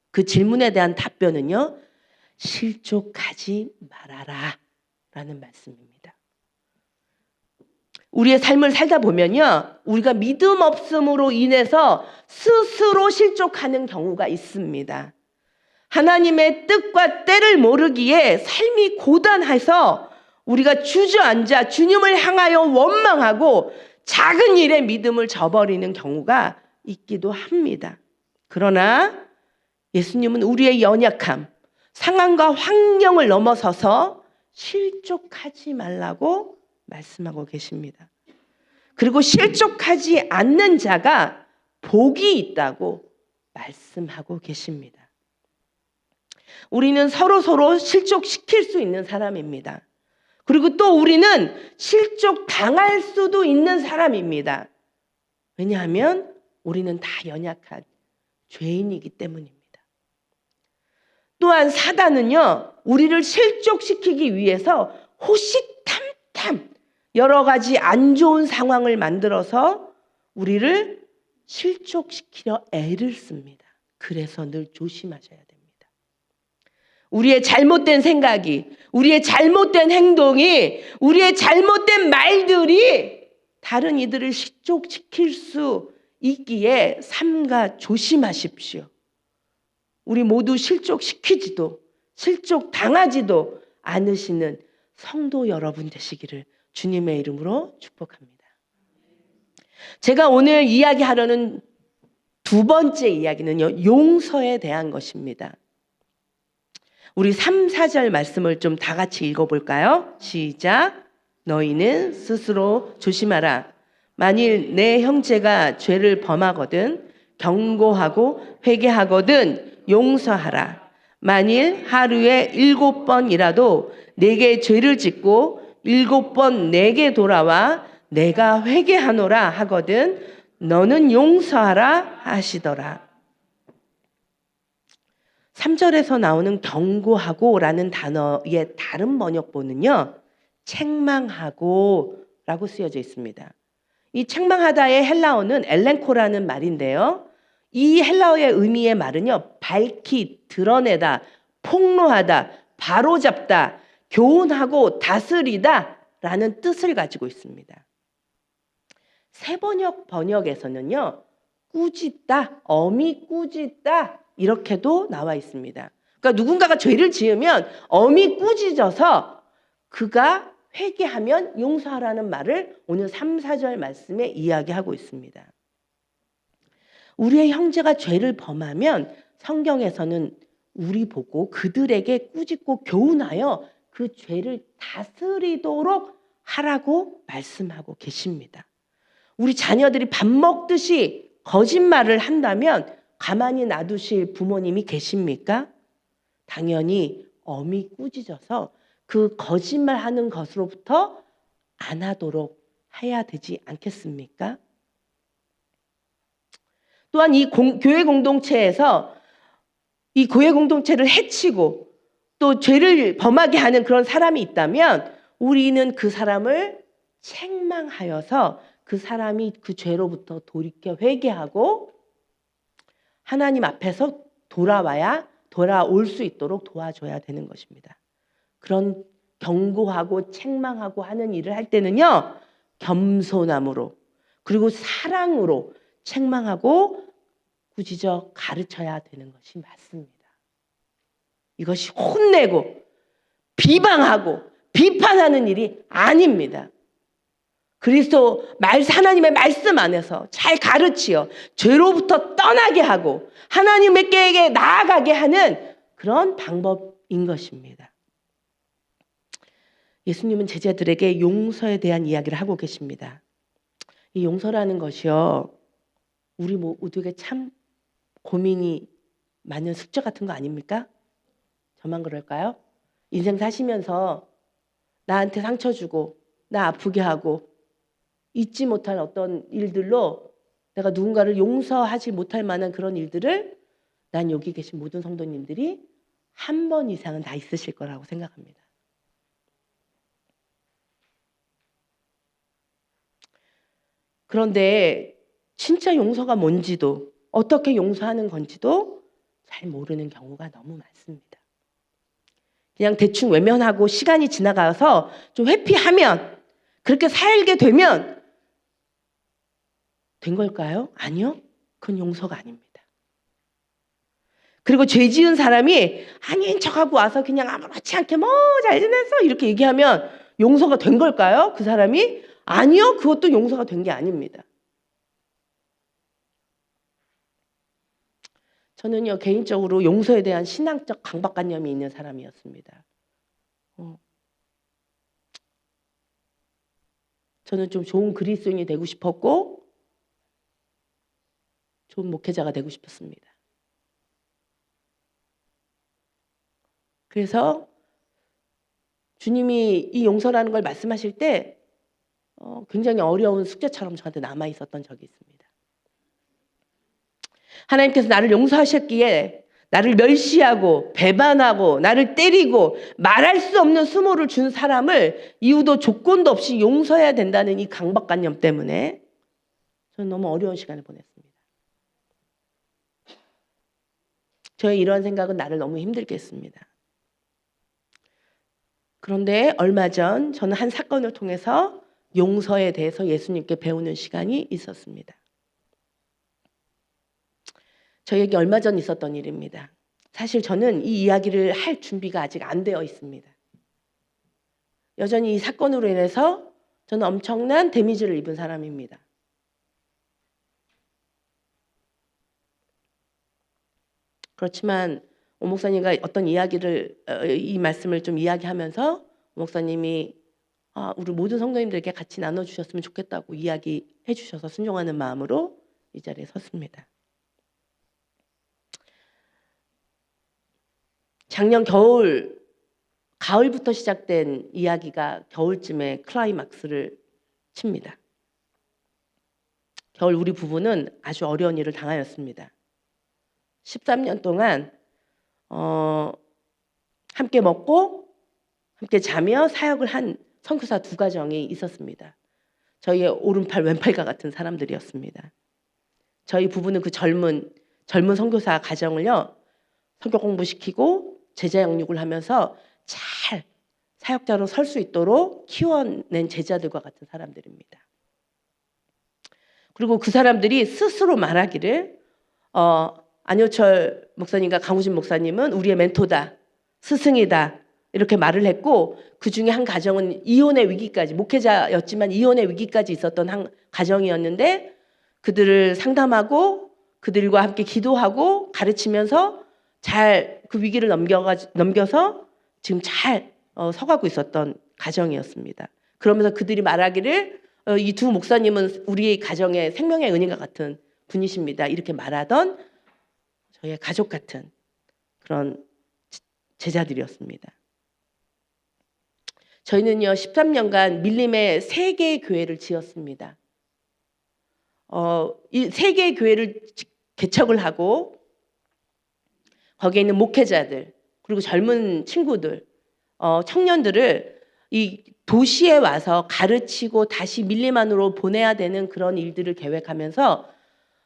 그 질문에 대한 답변은요, 실족하지 말아라 라는 말씀입니다. 우리의 삶을 살다 보면요, 우리가 믿음 없음으로 인해서 스스로 실족하는 경우가 있습니다. 하나님의 뜻과 때를 모르기에 삶이 고단해서 우리가 주저앉아 주님을 향하여 원망하고 작은 일에 믿음을 저버리는 경우가 있기도 합니다. 그러나 예수님은 우리의 연약함, 상황과 환경을 넘어서서 실족하지 말라고 말씀하고 계십니다. 그리고 실족하지 않는 자가 복이 있다고 말씀하고 계십니다. 우리는 서로 실족시킬 수 있는 사람입니다. 그리고 또 우리는 실족당할 수도 있는 사람입니다. 왜냐하면 우리는 다 연약한 죄인이기 때문입니다. 또한 사단은요, 우리를 실족시키기 위해서 호시탐탐 여러 가지 안 좋은 상황을 만들어서 우리를 실족시키려 애를 씁니다. 그래서 늘 조심하셔야 됩니다. 우리의 잘못된 생각이, 우리의 잘못된 행동이, 우리의 잘못된 말들이 다른 이들을 실족시킬 수 있기에 삼가 조심하십시오. 우리 모두 실족시키지도 실족당하지도 않으시는 성도 여러분 되시기를 주님의 이름으로 축복합니다. 제가 오늘 이야기하려는 두 번째 이야기는요, 용서에 대한 것입니다. 우리 3, 4절 말씀을 좀 다 같이 읽어볼까요? 시작. 너희는 스스로 조심하라. 만일 내 형제가 죄를 범하거든 경고하고 회개하거든 용서하라. 만일 하루에 7번이라도 내게 죄를 짓고 7번 내게 돌아와 내가 회개하노라 하거든 너는 용서하라 하시더라. 3절에서 나오는 경고하고라는 단어의 다른 번역본은요, 책망하고라고 쓰여져 있습니다. 이 책망하다의 헬라어는 엘렌코라는 말인데요. 이 헬라어의 의미의 말은요, 밝히 드러내다, 폭로하다, 바로잡다, 교훈하고 다스리다 라는 뜻을 가지고 있습니다. 새번역 번역에서는요, 꾸짖다, 엄히 꾸짖다 이렇게도 나와 있습니다. 그러니까 누군가가 죄를 지으면 엄히 꾸짖어서 그가 회개하면 용서하라는 말을 오늘 3, 4절 말씀에 이야기하고 있습니다. 우리의 형제가 죄를 범하면 성경에서는 우리 보고 그들에게 꾸짖고 교훈하여 그 죄를 다스리도록 하라고 말씀하고 계십니다. 우리 자녀들이 밥 먹듯이 거짓말을 한다면 가만히 놔두실 부모님이 계십니까? 당연히 엄히 꾸짖어서 그 거짓말하는 것으로부터 안 하도록 해야 되지 않겠습니까? 또한 이 교회 공동체에서 이 교회 공동체를 해치고 또 죄를 범하게 하는 그런 사람이 있다면 우리는 그 사람을 책망하여서 그 사람이 그 죄로부터 돌이켜 회개하고 하나님 앞에서 돌아올 수 있도록 도와줘야 되는 것입니다. 그런 경고하고 책망하고 하는 일을 할 때는요, 겸손함으로 그리고 사랑으로 책망하고 꾸짖어 가르쳐야 되는 것이 맞습니다. 이것이 혼내고 비방하고 비판하는 일이 아닙니다. 그리스도 하나님의 말씀 안에서 잘 가르치어 죄로부터 떠나게 하고 하나님께 나아가게 하는 그런 방법인 것입니다. 예수님은 제자들에게 용서에 대한 이야기를 하고 계십니다. 이 용서라는 것이요, 우리 모두에게 참 고민이 많은 숙제 같은 거 아닙니까? 저만 그럴까요? 인생 사시면서 나한테 상처 주고 나 아프게 하고 잊지 못할 어떤 일들로 내가 누군가를 용서하지 못할 만한 그런 일들을 난 여기 계신 모든 성도님들이 한 번 이상은 다 있으실 거라고 생각합니다. 그런데 진짜 용서가 뭔지도 어떻게 용서하는 건지도 잘 모르는 경우가 너무 많습니다. 그냥 대충 외면하고 시간이 지나가서 좀 회피하면 그렇게 살게 되면 된 걸까요? 아니요. 그건 용서가 아닙니다. 그리고 죄 지은 사람이 아닌 척하고 와서 그냥 아무렇지 않게 뭐 잘 지냈어 이렇게 얘기하면 용서가 된 걸까요? 그 사람이? 아니요. 그것도 용서가 된 게 아닙니다. 저는요 개인적으로 용서에 대한 신앙적 강박관념이 있는 사람이었습니다. 저는 좀 좋은 그리스도인이 되고 싶었고 좋은 목회자가 되고 싶었습니다. 그래서 주님이 이 용서라는 걸 말씀하실 때 굉장히 어려운 숙제처럼 저한테 남아 있었던 적이 있습니다. 하나님께서 나를 용서하셨기에 나를 멸시하고 배반하고 나를 때리고 말할 수 없는 수모를 준 사람을 이유도 조건도 없이 용서해야 된다는 이 강박관념 때문에 저는 너무 어려운 시간을 보냈습니다. 저의 이러한 생각은 나를 너무 힘들게 했습니다. 그런데 얼마 전 저는 한 사건을 통해서 용서에 대해서 예수님께 배우는 시간이 있었습니다. 저에게 얼마 전 있었던 일입니다. 사실 저는 이 이야기를 할 준비가 아직 안 되어 있습니다. 여전히 이 사건으로 인해서 저는 엄청난 데미지를 입은 사람입니다. 그렇지만 오 목사님과 어떤 이 말씀을 좀 이야기하면서 오 목사님이 우리 모든 성도님들에게 같이 나눠주셨으면 좋겠다고 이야기해 주셔서 순종하는 마음으로 이 자리에 섰습니다. 작년 가을부터 시작된 이야기가 겨울쯤에 클라이막스를 칩니다. 겨울 우리 부부는 아주 어려운 일을 당하였습니다. 13년 동안 함께 먹고 함께 자며 사역을 한 선교사 2가정이 있었습니다. 저희의 오른팔 왼팔과 같은 사람들이었습니다. 저희 부부는 그 젊은 선교사 가정을요 선교 공부시키고 제자 양육을 하면서 잘 사역자로 설 수 있도록 키워낸 제자들과 같은 사람들입니다. 그리고 그 사람들이 스스로 말하기를 안효철 목사님과 강우진 목사님은 우리의 멘토다, 스승이다 이렇게 말을 했고 그 중에 한 가정은 이혼의 위기까지 목회자였지만 이혼의 위기까지 있었던 한 가정이었는데 그들을 상담하고 그들과 함께 기도하고 가르치면서 잘 그 위기를 넘겨서 지금 잘 서가고 있었던 가정이었습니다. 그러면서 그들이 말하기를 이 2 목사님은 우리 가정의 생명의 은인과 같은 분이십니다. 이렇게 말하던 저희의 가족 같은 그런 제자들이었습니다. 저희는요 13년간 밀림에 3개의 교회를 지었습니다. 이 3개의 교회를 개척을 하고 거기에 있는 목회자들 그리고 젊은 친구들, 청년들을 이 도시에 와서 가르치고 다시 밀림 안으로 보내야 되는 그런 일들을 계획하면서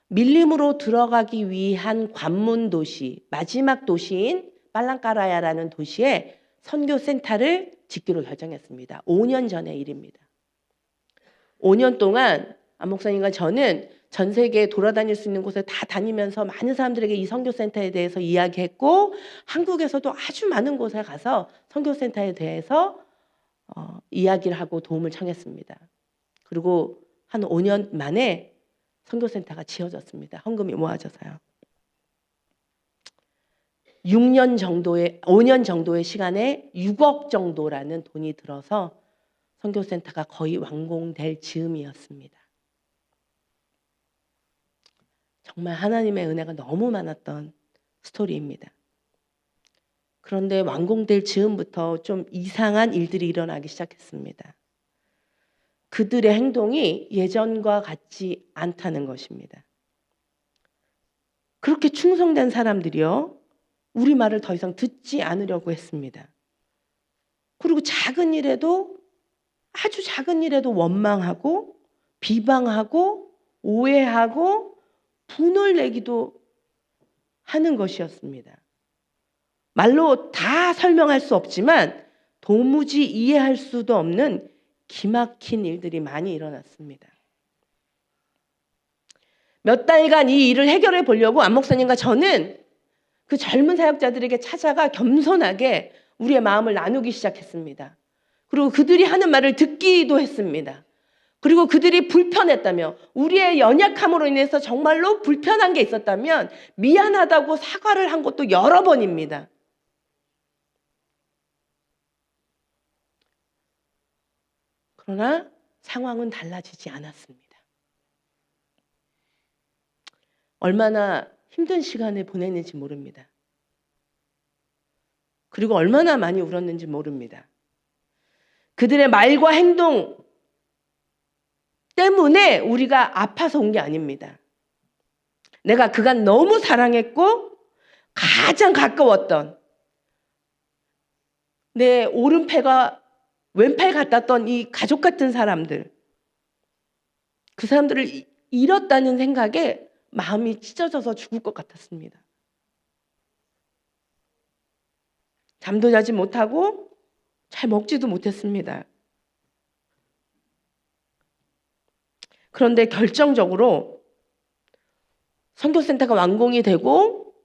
밀림으로 들어가기 위한 관문 도시, 마지막 도시인 빨랑까라야라는 도시에 선교센터를 짓기로 결정했습니다. 5년 전의 일입니다. 5년 동안 안 목사님과 저는 전 세계에 돌아다닐 수 있는 곳에 다 다니면서 많은 사람들에게 이 선교센터에 대해서 이야기했고 한국에서도 아주 많은 곳에 가서 선교센터에 대해서 이야기를 하고 도움을 청했습니다. 그리고 한 5년 만에 선교센터가 지어졌습니다. 헌금이 모아져서요. 5년 정도의 시간에 6억 정도라는 돈이 들어서 선교센터가 거의 완공될 즈음이었습니다. 정말 하나님의 은혜가 너무 많았던 스토리입니다. 그런데 완공될 즈음부터 좀 이상한 일들이 일어나기 시작했습니다. 그들의 행동이 예전과 같지 않다는 것입니다. 그렇게 충성된 사람들이요, 우리 말을 더 이상 듣지 않으려고 했습니다. 그리고 아주 작은 일에도 원망하고 비방하고 오해하고 분을 내기도 하는 것이었습니다. 말로 다 설명할 수 없지만 도무지 이해할 수도 없는 기막힌 일들이 많이 일어났습니다. 몇 달간 이 일을 해결해 보려고 안 목사님과 저는 그 젊은 사역자들에게 찾아가 겸손하게 우리의 마음을 나누기 시작했습니다. 그리고 그들이 하는 말을 듣기도 했습니다. 그리고 그들이 불편했다며, 우리의 연약함으로 인해서 정말로 불편한 게 있었다면 미안하다고 사과를 한 것도 여러 번입니다. 그러나 상황은 달라지지 않았습니다. 얼마나 힘든 시간을 보냈는지 모릅니다. 그리고 얼마나 많이 울었는지 모릅니다. 그들의 말과 행동 때문에 우리가 아파서 온 게 아닙니다. 내가 그간 너무 사랑했고 가장 가까웠던 내 오른팔과 왼팔 같았던 이 가족 같은 사람들, 그 사람들을 잃었다는 생각에 마음이 찢어져서 죽을 것 같았습니다. 잠도 자지 못하고 잘 먹지도 못했습니다. 그런데 결정적으로 선교센터가 완공이 되고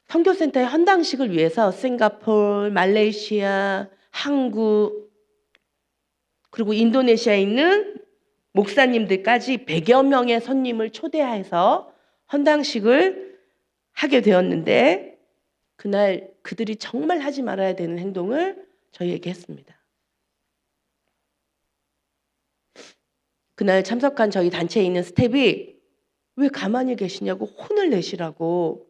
선교센터의 헌당식을 위해서 싱가포르, 말레이시아, 한국, 그리고 인도네시아에 있는 목사님들까지 100여 명의 손님을 초대해서 헌당식을 하게 되었는데, 그날 그들이 정말 하지 말아야 되는 행동을 저희에게 했습니다. 그날 참석한 저희 단체에 있는 스텝이 왜 가만히 계시냐고 혼을 내시라고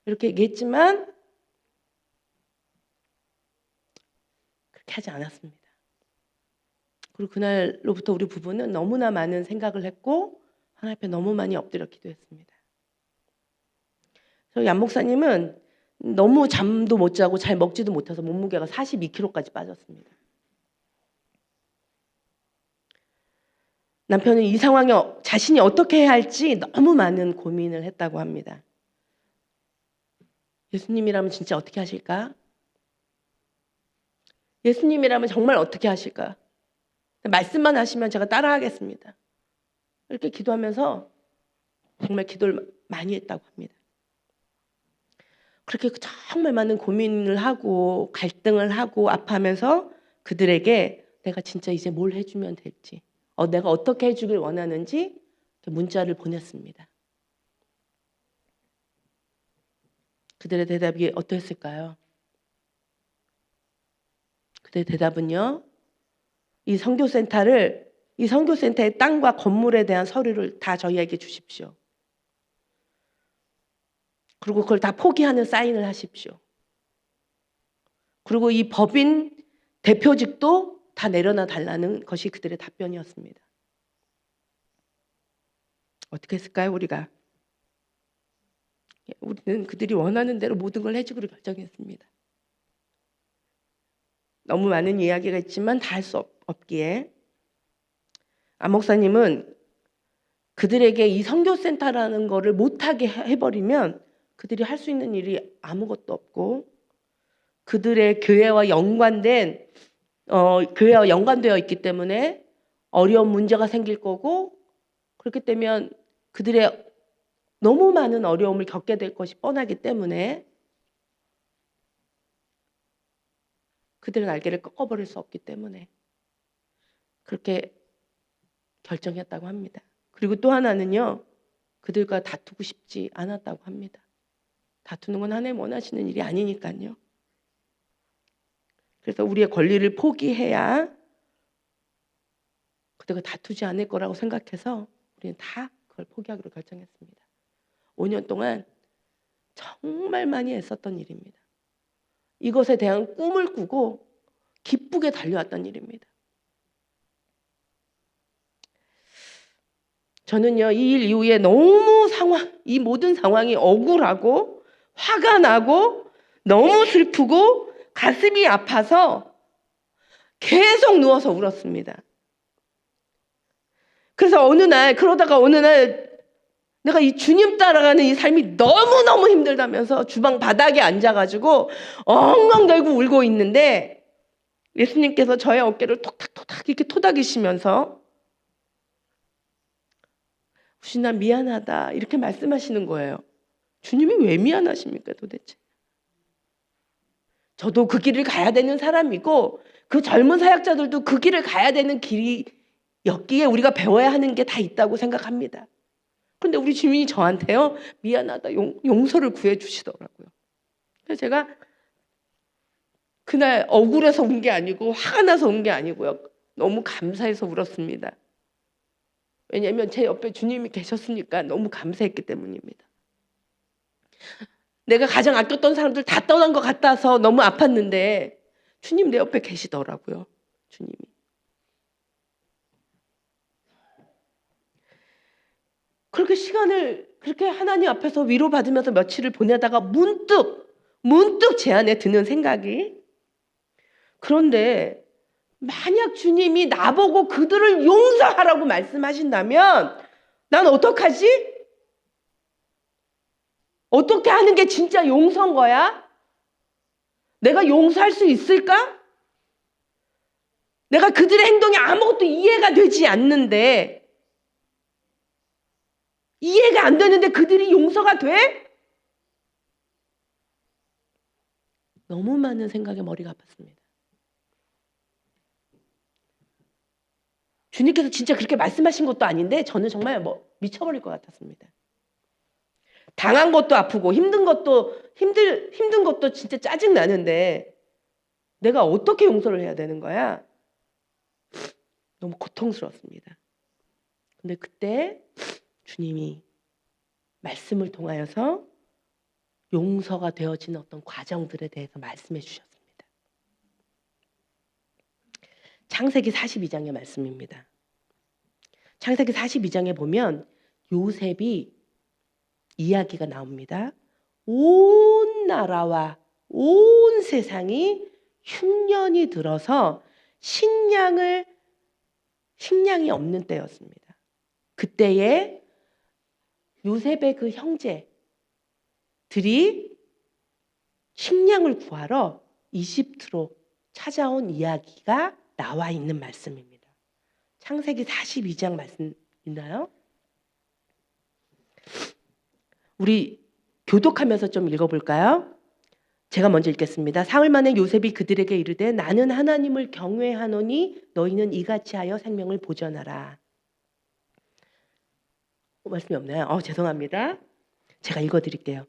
이렇게 얘기했지만 그렇게 하지 않았습니다. 그리고 그날로부터 우리 부부는 너무나 많은 생각을 했고 하나님 앞에 너무 많이 엎드려 기도했습니다. 저희 양 목사님은 너무 잠도 못 자고 잘 먹지도 못해서 몸무게가 42kg까지 빠졌습니다. 남편은 이 상황에 자신이 어떻게 해야 할지 너무 많은 고민을 했다고 합니다. 예수님이라면 진짜 어떻게 하실까? 예수님이라면 정말 어떻게 하실까? 말씀만 하시면 제가 따라하겠습니다. 이렇게 기도하면서 정말 기도를 많이 했다고 합니다. 그렇게 정말 많은 고민을 하고 갈등을 하고 아파하면서 그들에게 내가 진짜 이제 뭘 해주면 될지, 내가 어떻게 해주길 원하는지 문자를 보냈습니다. 그들의 대답이 어떠했을까요? 그들의 대답은요, 이 선교센터의 땅과 건물에 대한 서류를 다 저희에게 주십시오. 그리고 그걸 다 포기하는 사인을 하십시오. 그리고 이 법인 대표직도 다 내려놔 달라는 것이 그들의 답변이었습니다. 어떻게 했을까요, 우리가? 우리는 그들이 원하는 대로 모든 걸 해주기로 결정했습니다. 너무 많은 이야기가 있지만 다 할 수 없기에 안 목사님은 그들에게 이 선교센터라는 거를 못하게 해버리면 그들이 할 수 있는 일이 아무것도 없고, 그들의 교회와 연관되어 있기 때문에 어려운 문제가 생길 거고, 그렇기 때문에 그들의 너무 많은 어려움을 겪게 될 것이 뻔하기 때문에 그들의 날개를 꺾어버릴 수 없기 때문에 그렇게 결정했다고 합니다. 그리고 또 하나는요, 그들과 다투고 싶지 않았다고 합니다. 다투는 건 하나님 원하시는 일이 아니니까요. 그래서 우리의 권리를 포기해야 그들과 다투지 않을 거라고 생각해서 우리는 다 그걸 포기하기로 결정했습니다. 5년 동안 정말 많이 애썼던 일입니다. 이것에 대한 꿈을 꾸고 기쁘게 달려왔던 일입니다. 저는요, 이 일 이후에 너무 이 모든 상황이 억울하고 화가 나고 너무 슬프고 가슴이 아파서 계속 누워서 울었습니다. 그래서 그러다가 어느 날 내가 이 주님 따라가는 이 삶이 너무너무 힘들다면서 주방 바닥에 앉아가지고 엉엉 걸고 울고 있는데 예수님께서 저의 어깨를 톡탁톡탁 이렇게 토닥이시면서 나 미안하다 이렇게 말씀하시는 거예요. 주님이 왜 미안하십니까 도대체? 저도 그 길을 가야 되는 사람이고 그 젊은 사역자들도 그 길을 가야 되는 길이 였기에 우리가 배워야 하는 게 다 있다고 생각합니다. 그런데 우리 주민이 저한테요, 미안하다, 용서를 구해 주시더라고요. 그래서 제가 그날 억울해서 운 게 아니고 화가 나서 운 게 아니고요. 너무 감사해서 울었습니다. 왜냐하면 제 옆에 주님이 계셨으니까 너무 감사했기 때문입니다. 내가 가장 아꼈던 사람들 다 떠난 것 같아서 너무 아팠는데 주님 내 옆에 계시더라고요. 주님이. 그렇게 시간을 그렇게 하나님 앞에서 위로받으면서 며칠을 보내다가 문득 제 안에 드는 생각이, 그런데 만약 주님이 나보고 그들을 용서하라고 말씀하신다면 난 어떡하지? 어떻게 하는 게 진짜 용서인 거야? 내가 용서할 수 있을까? 내가 그들의 행동이 아무것도 이해가 되지 않는데, 이해가 안 되는데 그들이 용서가 돼? 너무 많은 생각에 머리가 아팠습니다. 주님께서 진짜 그렇게 말씀하신 것도 아닌데 저는 정말 미쳐버릴 것 같았습니다. 당한 것도 아프고 힘든 것도 진짜 짜증 나는데 내가 어떻게 용서를 해야 되는 거야? 너무 고통스러웠습니다. 근데 그때 주님이 말씀을 통하여서 용서가 되어지는 어떤 과정들에 대해서 말씀해 주셨습니다. 창세기 42장의 말씀입니다. 창세기 42장에 보면 요셉이 이야기가 나옵니다. 온 나라와 온 세상이 흉년이 들어서 식량이 없는 때였습니다. 그때에 요셉의 그 형제들이 식량을 구하러 이집트로 찾아온 이야기가 나와 있는 말씀입니다. 창세기 42장 말씀 있나요? 우리 교독하면서 좀 읽어볼까요? 제가 먼저 읽겠습니다. 사흘 만에 요셉이 그들에게 이르되 나는 하나님을 경외하노니 너희는 이같이 하여 생명을 보전하라. 말씀이 없나요? 죄송합니다. 제가 읽어드릴게요.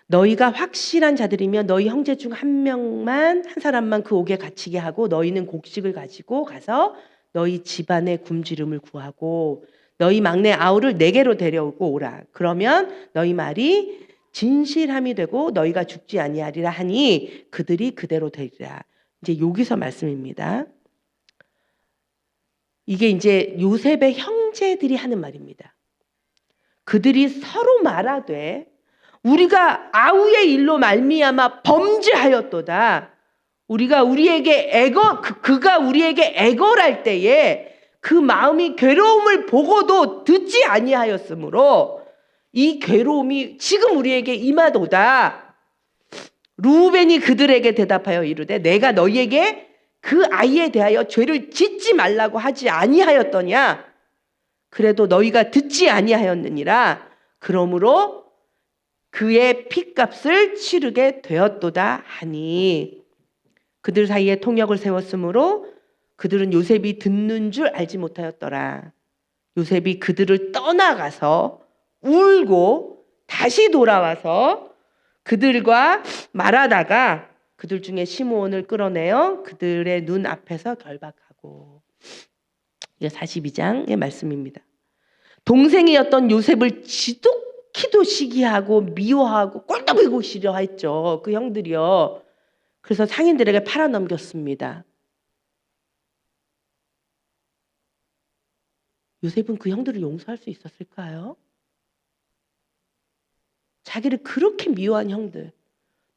너희가 확실한 자들이면 너희 형제 중 한 사람만 그 옥에 갇히게 하고 너희는 곡식을 가지고 가서 너희 집안의 굶주림을 구하고 너희 막내 아우를 내게로 데려오고 오라. 그러면 너희 말이 진실함이 되고 너희가 죽지 아니하리라 하니 그들이 그대로 되리라. 이제 여기서 말씀입니다. 이게 이제 요셉의 형제들이 하는 말입니다. 그들이 서로 말하되 우리가 아우의 일로 말미암아 범죄하였도다. 그가 우리에게 애걸할 때에 그 마음이 괴로움을 보고도 듣지 아니하였으므로 이 괴로움이 지금 우리에게 임하도다. 루벤이 그들에게 대답하여 이르되 내가 너희에게 그 아이에 대하여 죄를 짓지 말라고 하지 아니하였더냐. 그래도 너희가 듣지 아니하였느니라. 그러므로 그의 핏값을 치르게 되었도다 하니 그들 사이에 통역을 세웠으므로 그들은 요셉이 듣는 줄 알지 못하였더라. 요셉이 그들을 떠나가서 울고 다시 돌아와서 그들과 말하다가 그들 중에 시므온을 끌어내어 그들의 눈 앞에서 결박하고. 이게 42장의 말씀입니다. 동생이었던 요셉을 지독히도 시기하고 미워하고 꼴떡이고 싫어했죠. 그 형들이요. 그래서 상인들에게 팔아넘겼습니다. 요셉은 그 형들을 용서할 수 있었을까요? 자기를 그렇게 미워한 형들,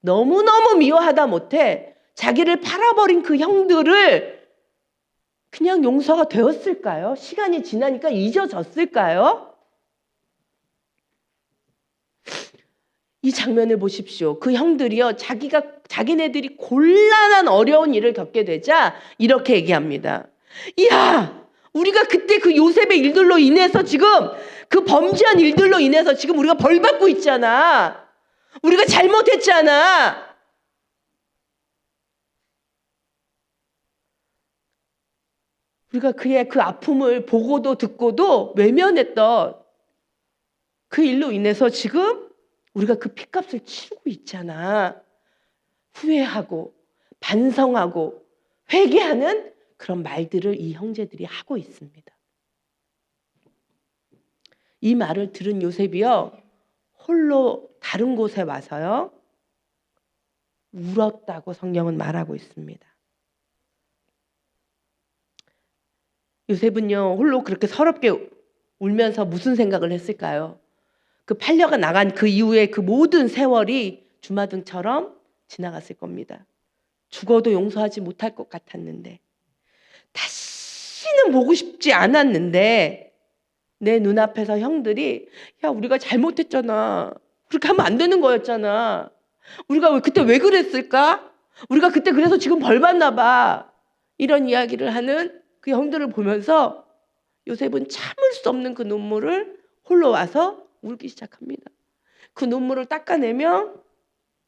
너무너무 미워하다 못해 자기를 팔아버린 그 형들을 그냥 용서가 되었을까요? 시간이 지나니까 잊어졌을까요? 이 장면을 보십시오. 그 형들이요, 자기네들이 곤란한 어려운 일을 겪게 되자 이렇게 얘기합니다. 이야, 우리가 그때 그 요셉의 일들로 인해서 지금 그 범죄한 일들로 인해서 지금 우리가 벌 받고 있잖아. 우리가 잘못했잖아. 우리가 그의 그 아픔을 보고도 듣고도 외면했던 그 일로 인해서 지금 우리가 그 핏값을 치르고 있잖아. 후회하고 반성하고 회개하는 그런 말들을 이 형제들이 하고 있습니다. 이 말을 들은 요셉이요, 홀로 다른 곳에 와서요, 울었다고 성경은 말하고 있습니다. 요셉은요, 홀로 그렇게 서럽게 울면서 무슨 생각을 했을까요? 그 팔려가 나간 그 이후에 그 모든 세월이 주마등처럼 지나갔을 겁니다. 죽어도 용서하지 못할 것 같았는데, 다시는 보고 싶지 않았는데, 내 눈앞에서 형들이 야, 우리가 잘못했잖아. 그렇게 하면 안 되는 거였잖아. 우리가 그때 왜 그랬을까? 우리가 그때 그래서 지금 벌 받나 봐. 이런 이야기를 하는 그 형들을 보면서 요셉은 참을 수 없는 그 눈물을 홀로 와서 울기 시작합니다. 그 눈물을 닦아내며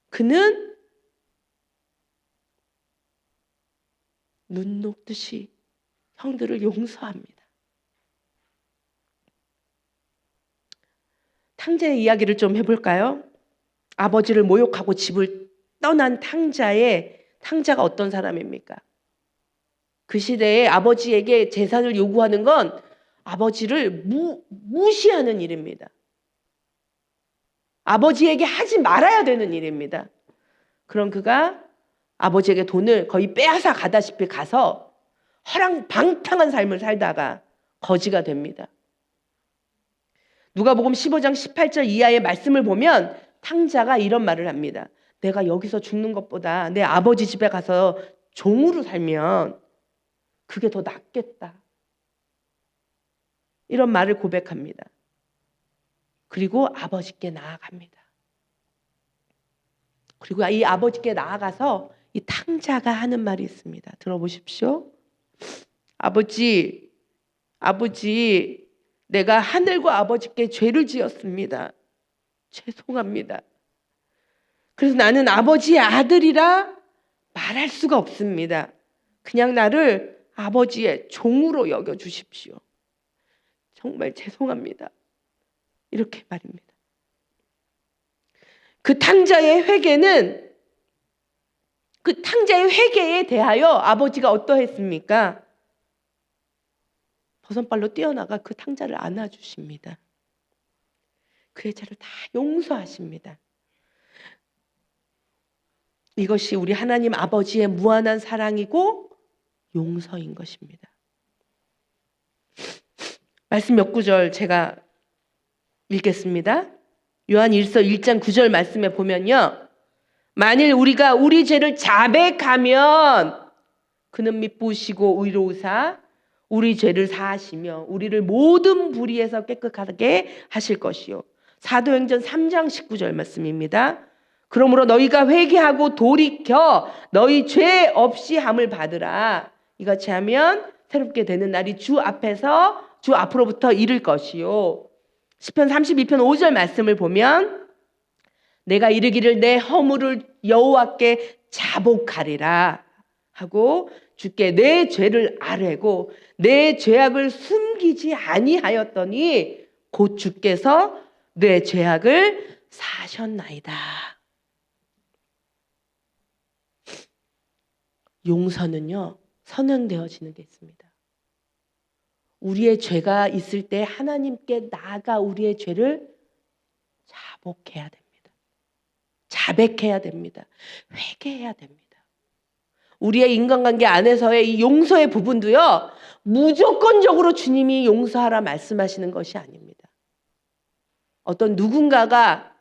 그는 눈 녹듯이 형들을 용서합니다. 탕자의 이야기를 좀 해볼까요? 아버지를 모욕하고 집을 떠난 탕자가 어떤 사람입니까? 그 시대에 아버지에게 재산을 요구하는 건 아버지를 무시하는 일입니다. 아버지에게 하지 말아야 되는 일입니다. 그럼 그가 아버지에게 돈을 거의 빼앗아 가다시피 가서 허랑방탕한 삶을 살다가 거지가 됩니다. 누가복음 15장 18절 이하의 말씀을 보면 탕자가 이런 말을 합니다. 내가 여기서 죽는 것보다 내 아버지 집에 가서 종으로 살면 그게 더 낫겠다. 이런 말을 고백합니다. 그리고 아버지께 나아갑니다. 그리고 이 아버지께 나아가서 이 탕자가 하는 말이 있습니다. 들어보십시오. 아버지, 내가 하늘과 아버지께 죄를 지었습니다. 죄송합니다. 그래서 나는 아버지의 아들이라 말할 수가 없습니다. 그냥 나를 아버지의 종으로 여겨주십시오. 정말 죄송합니다. 이렇게 말입니다. 그 탕자의 회개에 대하여 아버지가 어떠했습니까? 버선발로 뛰어나가 그 탕자를 안아주십니다. 그의 죄를 다 용서하십니다. 이것이 우리 하나님 아버지의 무한한 사랑이고 용서인 것입니다. 말씀 몇 구절 제가 읽겠습니다. 요한 1서 1장 9절 말씀에 보면요, 만일 우리가 우리 죄를 자백하면 그는 미쁘시고 의로우사 우리 죄를 사하시며 우리를 모든 불의에서 깨끗하게 하실 것이요. 사도행전 3장 19절 말씀입니다. 그러므로 너희가 회개하고 돌이켜 너희 죄 없이 함을 받으라. 이같이 하면 새롭게 되는 날이 주 앞으로부터 이를 것이요. 시편 32편 5절 말씀을 보면 내가 이르기를 내 허물을 여호와께 자복하리라 하고 주께 내 죄를 아뢰고 내 죄악을 숨기지 아니하였더니 곧 주께서 내 죄악을 사하셨나이다. 용서는요, 선행되어지는 게 있습니다. 우리의 죄가 있을 때 하나님께 나아가 우리의 죄를 자복해야 됩니다. 자백해야 됩니다. 회개해야 됩니다. 우리의 인간관계 안에서의 이 용서의 부분도요, 무조건적으로 주님이 용서하라 말씀하시는 것이 아닙니다. 어떤 누군가가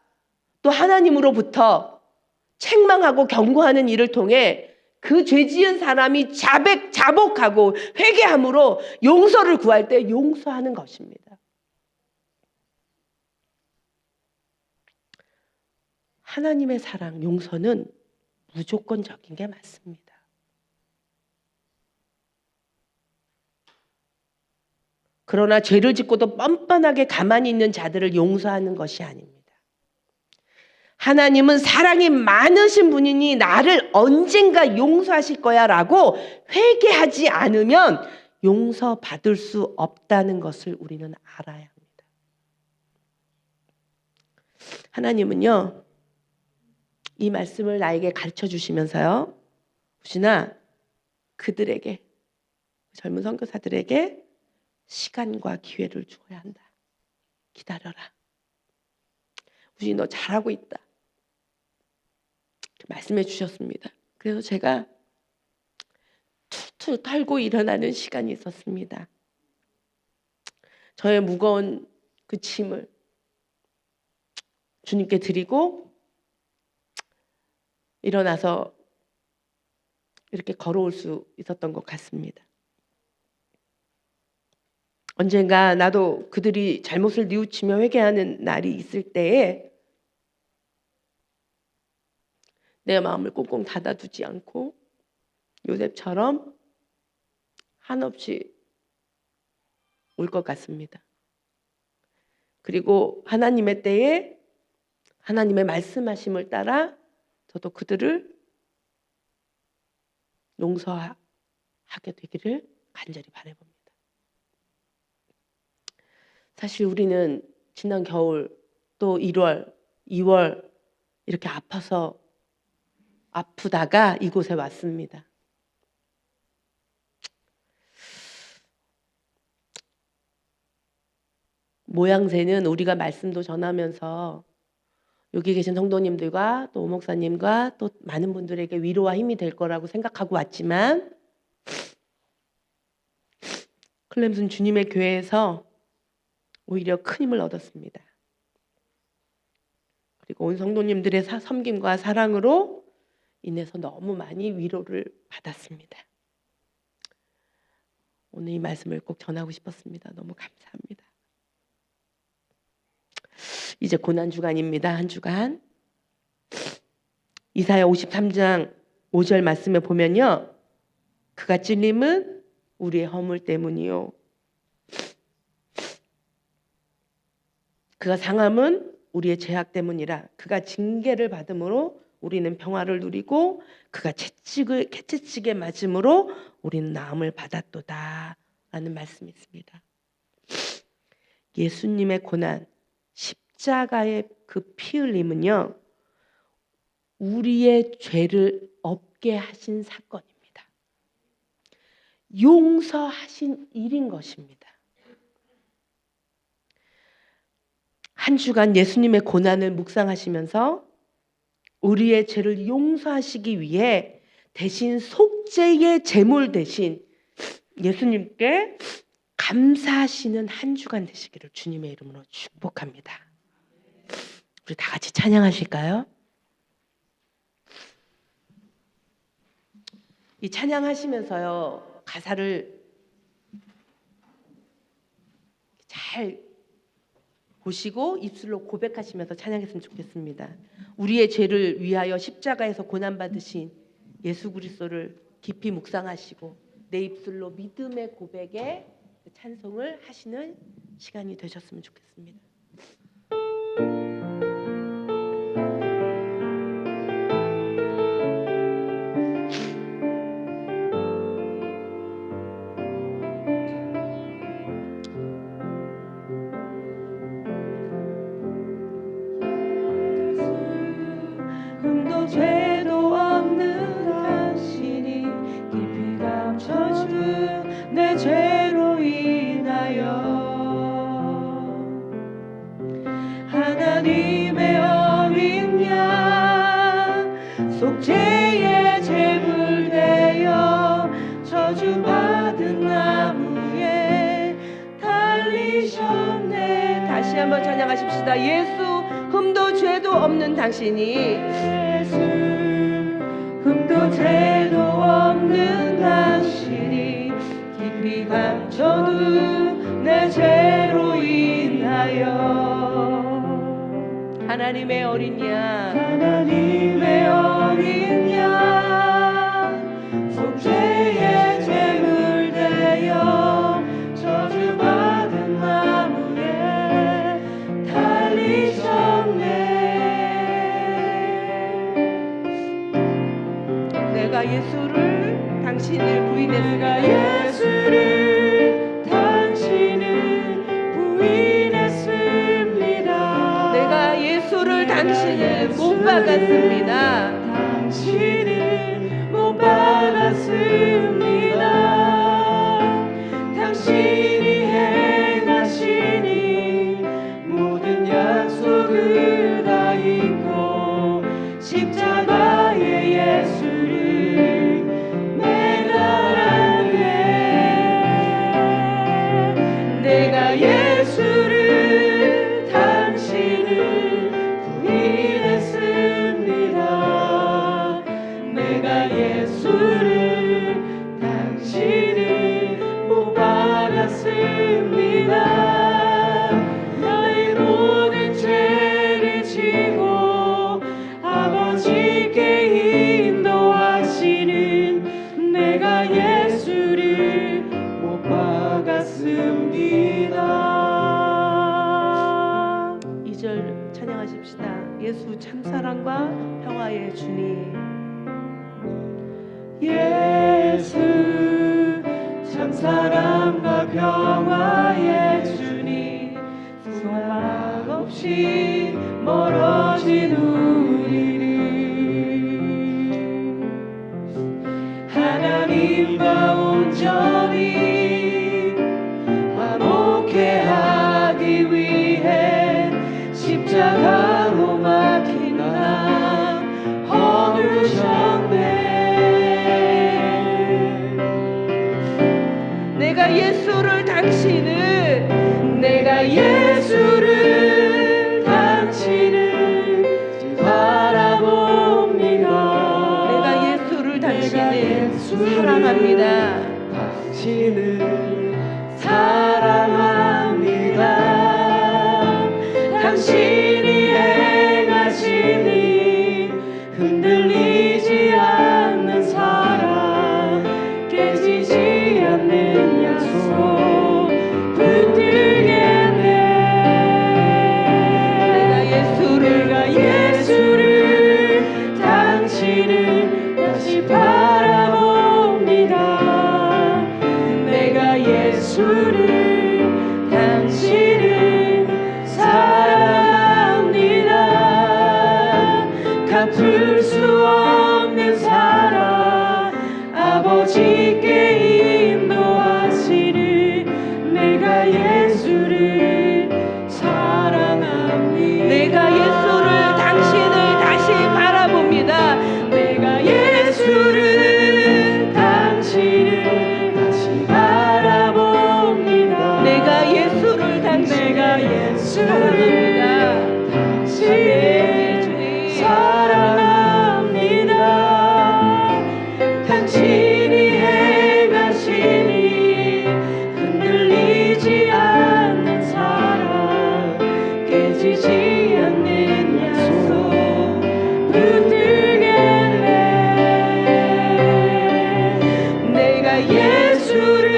또 하나님으로부터 책망하고 경고하는 일을 통해 그 죄 지은 사람이 자복하고 회개함으로 용서를 구할 때 용서하는 것입니다. 하나님의 사랑, 용서는 무조건적인 게 맞습니다. 그러나 죄를 짓고도 뻔뻔하게 가만히 있는 자들을 용서하는 것이 아닙니다. 하나님은 사랑이 많으신 분이니 나를 언젠가 용서하실 거야 라고 회개하지 않으면 용서받을 수 없다는 것을 우리는 알아야 합니다. 하나님은요, 이 말씀을 나에게 가르쳐 주시면서요, 혹시나 그들에게, 젊은 선교사들에게 시간과 기회를 주어야 한다. 기다려라. 우진이 너 잘하고 있다. 말씀해 주셨습니다. 그래서 제가 툴툴 털고 일어나는 시간이 있었습니다. 저의 무거운 그 짐을 주님께 드리고 일어나서 이렇게 걸어올 수 있었던 것 같습니다. 언젠가 나도 그들이 잘못을 뉘우치며 회개하는 날이 있을 때에 내 마음을 꽁꽁 닫아두지 않고 요셉처럼 한없이 올 것 같습니다. 그리고 하나님의 때에 하나님의 말씀하심을 따라 저도 그들을 용서하게 되기를 간절히 바라봅니다. 사실 우리는 지난 겨울 또 1월, 2월 이렇게 아프다가 이곳에 왔습니다. 모양새는 우리가 말씀도 전하면서 여기 계신 성도님들과 또 오목사님과 또 많은 분들에게 위로와 힘이 될 거라고 생각하고 왔지만 클램슨 주님의 교회에서 오히려 큰 힘을 얻었습니다. 그리고 온 성도님들의 섬김과 사랑으로 인해서 너무 많이 위로를 받았습니다. 오늘 이 말씀을 꼭 전하고 싶었습니다. 너무 감사합니다. 이제 고난주간입니다. 한 주간. 이사야 53장 5절 말씀에 보면요, 그가 찔림은 우리의 허물 때문이요, 그가 상함은 우리의 죄악 때문이라. 그가 징계를 받음으로 우리는 평화를 누리고 그가 채찍에 맞음으로 우리는 나음을 받았도다 라는 말씀이 있습니다. 예수님의 고난, 십자가의 그 피 흘림은요, 우리의 죄를 없게 하신 사건입니다. 용서하신 일인 것입니다. 한 주간 예수님의 고난을 묵상하시면서 우리의 죄를 용서하시기 위해 대신 속죄의 제물 대신 예수님께 감사하시는 한 주간 되시기를 주님의 이름으로 축복합니다. 우리 다 같이 찬양하실까요? 이 찬양하시면서요, 가사를 잘 보시고 입술로 고백하시면서 찬양했으면 좋겠습니다. 우리의 죄를 위하여 십자가에서 고난받으신 예수 그리스도를 깊이 묵상하시고 내 입술로 믿음의 고백에 찬송을 하시는 시간이 되셨으면 좋겠습니다. 죄도 없는 당신이 깊이 감춰준 내 죄로 인하여 하나님의 어린 양 속죄의 제물 되어 저주받은 나무에 달리셨네. 다시 한번 찬양하십시다. 예수 흠도 죄도 없는 당신이 흠도 죄도 없는 당신이 깊이 감춰둔 내 죄로 인하여 하나님의 어린 양, 하나님의 어린 양 속죄의 제물 되어 저주받은 나무에 달리셨네. 내가 예수를 당신을 부인했으니까 예수를 못 박았습니다. 당신을 못 받았습니다. 당신이 행하시니 모든 약속을 다 잊고 십자가의 예수를 매달았네. 내가 예수를 당신을 부인했습니다. 내가 예수를 당신을 못 받았습니다. 나의 모든 죄를 지고 아버지께 인도하시는 내가 예수를 못 박았습니다. 2절 찬양하십시다. 예수 참사랑과 평화의 주님. 예수 참사랑과 평화의 주님, 소망 없이 멀어진 우리를 하나님과 온전히 화목해 하기 위해 십자가로 막힌 나 허누셨네. 내가 예수를 당신을 바라봅니다. 내가 예수를 당신을 예수를 사랑합니다. 당신을 사랑합니다. 당신이 행하시니 흔들리지 않는 사랑, 깨지지 않는 약속 붙들겠네. 내가 예수를 당신을 다시 바라봅니다. 내가 예수를 당신을 사랑합니다. 갚을 수 없는 사랑, 아버지께 인도하시는 내가 예수를 사랑합니다. 내가 예수를 당신을 다시 바라봅니다. 내가 예수를 당신을 다시 바라봅니다. 내가 예수를 당신을 사랑합니다. 당신을 사랑합니다. 당신이 행하시니 흔들리지 않는 사랑, 깨지지 않는 약속 붙들겠네. 내가 예수를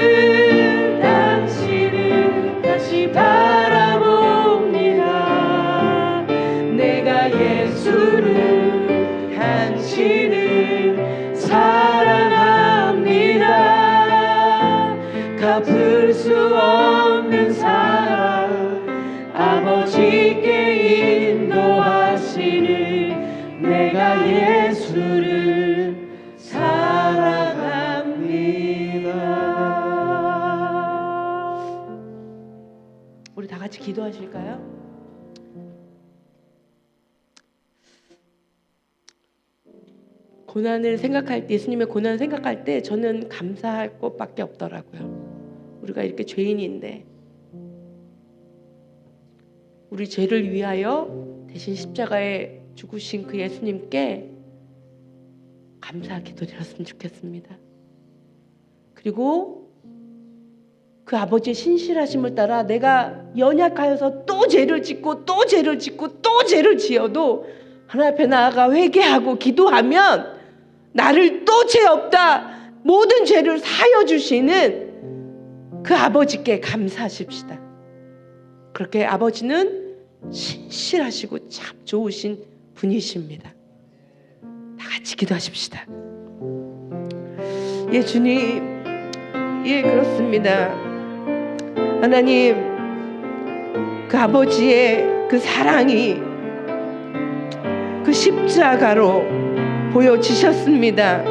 당신을 다시 바라봅니다. 내가 예수를 당신을 사랑합니다. 갚을 수 없는 사랑, 아버지께 인도하시는 내가 예수를 사랑합니다. 우리 다 같이 기도하실까요? 고난을 생각할 때, 예수님의 고난을 생각할 때 저는 감사할 것밖에 없더라고요. 우리가 이렇게 죄인인데 우리 죄를 위하여 대신 십자가에 죽으신 그 예수님께 감사 기도드렸으면 좋겠습니다. 그리고 그 아버지의 신실하심을 따라 내가 연약하여서 또 죄를 짓고 또 죄를 짓고 또 죄를 지어도 하나님 앞에 나아가 회개하고 기도하면 나를 또 죄 없다 모든 죄를 사여 주시는 그 아버지께 감사하십시다. 그렇게 아버지는 신실하시고 참 좋으신 분이십니다. 다 같이 기도하십시다. 예, 주님, 예, 그렇습니다. 하나님, 그 아버지의 그 사랑이, 그 그 십자가로 보여지셨습니다.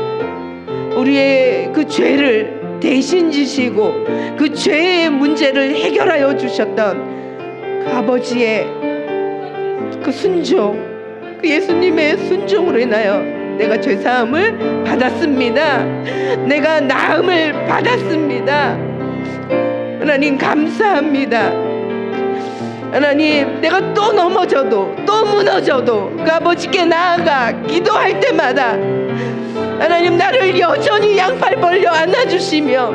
우리의 그 죄를 대신 지시고 그 죄의 문제를 해결하여 주셨던 그 아버지의 그 순종, 그 예수님의 순종으로 인하여 내가 죄사함을 받았습니다. 내가 나음을 받았습니다. 하나님 감사합니다. 하나님, 내가 또 넘어져도 또 무너져도 그 아버지께 나아가 기도할 때마다 하나님 나를 여전히 양팔 벌려 안아주시며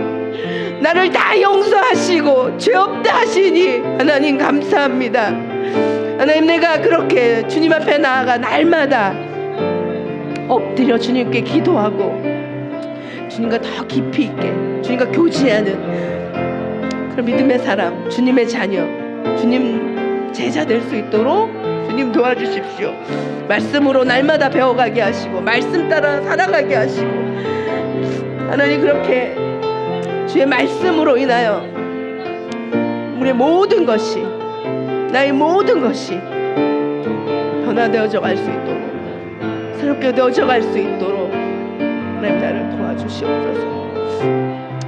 나를 다 용서하시고 죄 없다 하시니 하나님 감사합니다. 하나님, 내가 그렇게 주님 앞에 나아가 날마다 엎드려 주님께 기도하고 주님과 더 깊이 있게 주님과 교제하는 그런 믿음의 사람, 주님의 자녀, 주님 제자 될 수 있도록 주님 도와주십시오. 말씀으로 날마다 배워가게 하시고 말씀 따라 살아가게 하시고 하나님, 그렇게 주의 말씀으로 인하여 우리의 모든 것이, 나의 모든 것이 변화되어져 갈 수 있도록, 새롭게 되어져 갈 수 있도록 하나님 나를 도와주시옵소서.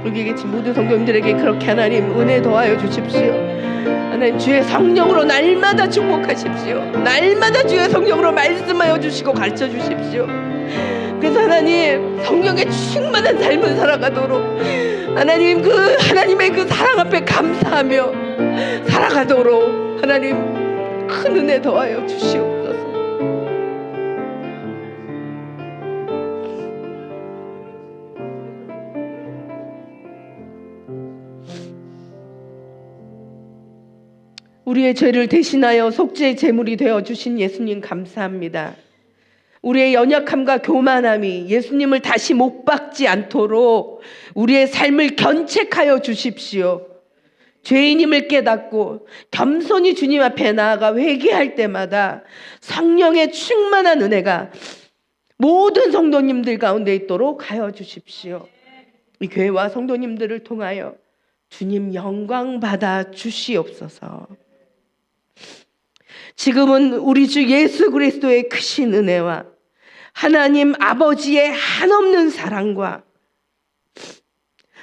여기 계신 모든 성도님들에게 그렇게 하나님 은혜 더하여 주십시오. 하나님, 주의 성령으로 날마다 축복하십시오. 날마다 주의 성령으로 말씀하여 주시고 가르쳐 주십시오. 그래서 하나님, 성령의 충만한 삶을 살아가도록 하나님, 그 하나님의 그 사랑 앞에 감사하며 살아가도록 하나님 큰 은혜 더하여 주시옵소서. 우리의 죄를 대신하여 속죄의 제물이 되어 주신 예수님 감사합니다. 우리의 연약함과 교만함이 예수님을 다시 못 박지 않도록 우리의 삶을 견책하여 주십시오. 죄인임을 깨닫고 겸손히 주님 앞에 나아가 회개할 때마다 성령의 충만한 은혜가 모든 성도님들 가운데 있도록 하여 주십시오. 이 교회와 성도님들을 통하여 주님 영광 받아 주시옵소서. 지금은 우리 주 예수 그리스도의 크신 은혜와 하나님 아버지의 한없는 사랑과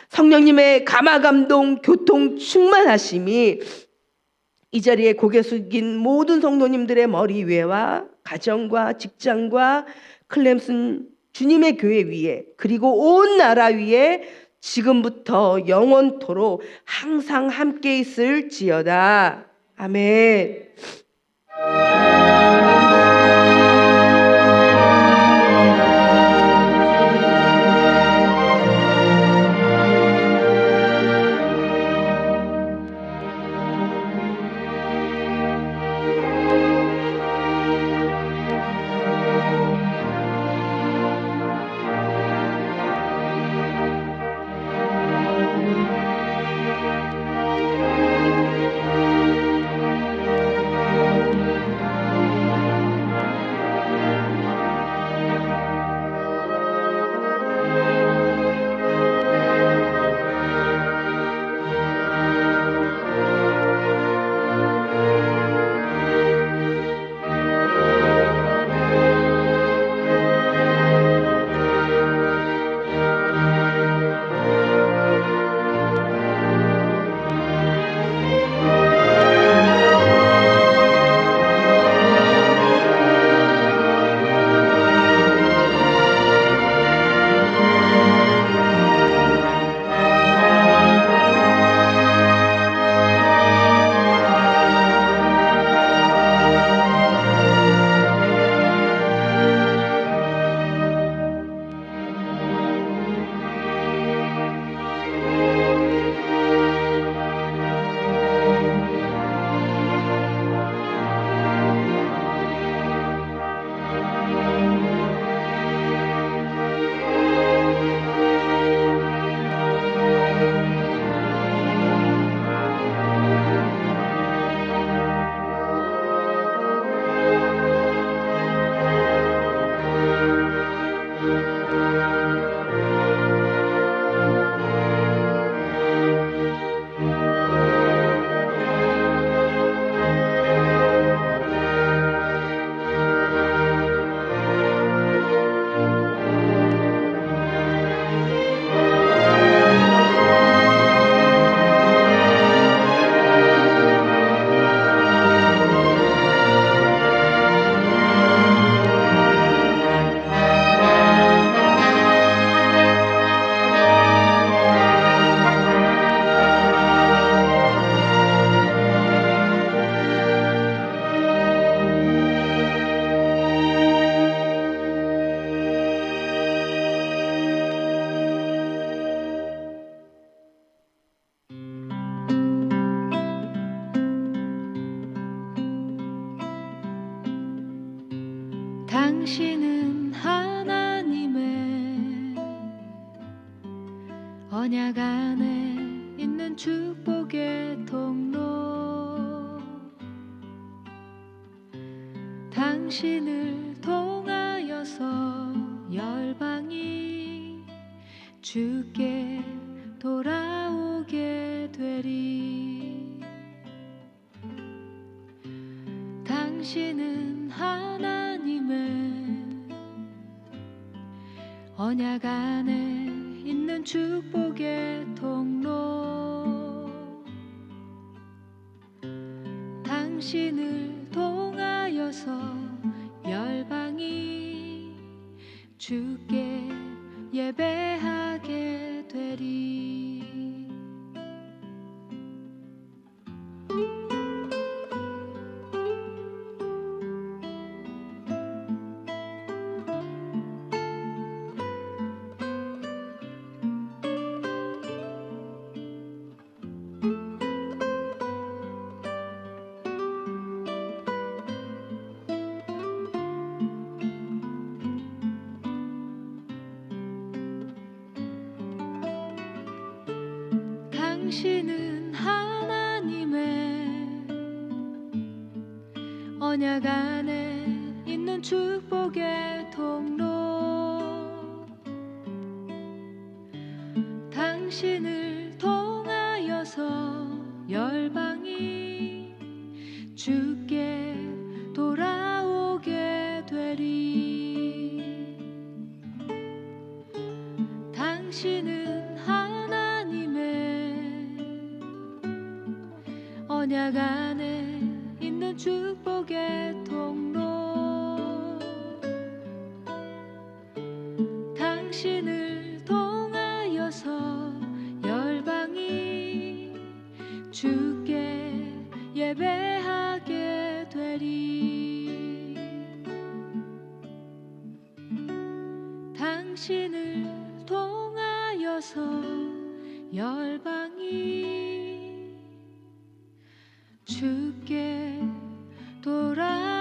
성령님의 감화감동 교통 충만하심이 이 자리에 고개 숙인 모든 성도님들의 머리 위에와 가정과 직장과 클램슨 주님의 교회 위에 그리고 온 나라 위에 지금부터 영원토록 항상 함께 있을지어다. 아멘. 당신은 하나님의 언약 안에 있는 축복의 통로. 당신을 통하여서 열방이 주께 돌아오게 되리. 당신은 하나님의 언약 안에 있는 축복의 통로. 당신을 통하여서 열방이 주께 예배하게 되리. 당신은 하나님의 언약 안에 있는 축복의 통로. 당신을 통하여서 열방이 주께 돌아오게 되리. 당신은 언약 안에 있는 축복의 통로. 당신을 통하여서 열방이 주께 예배하게 되리. 당신을 통하여서 열방이 주께 돌아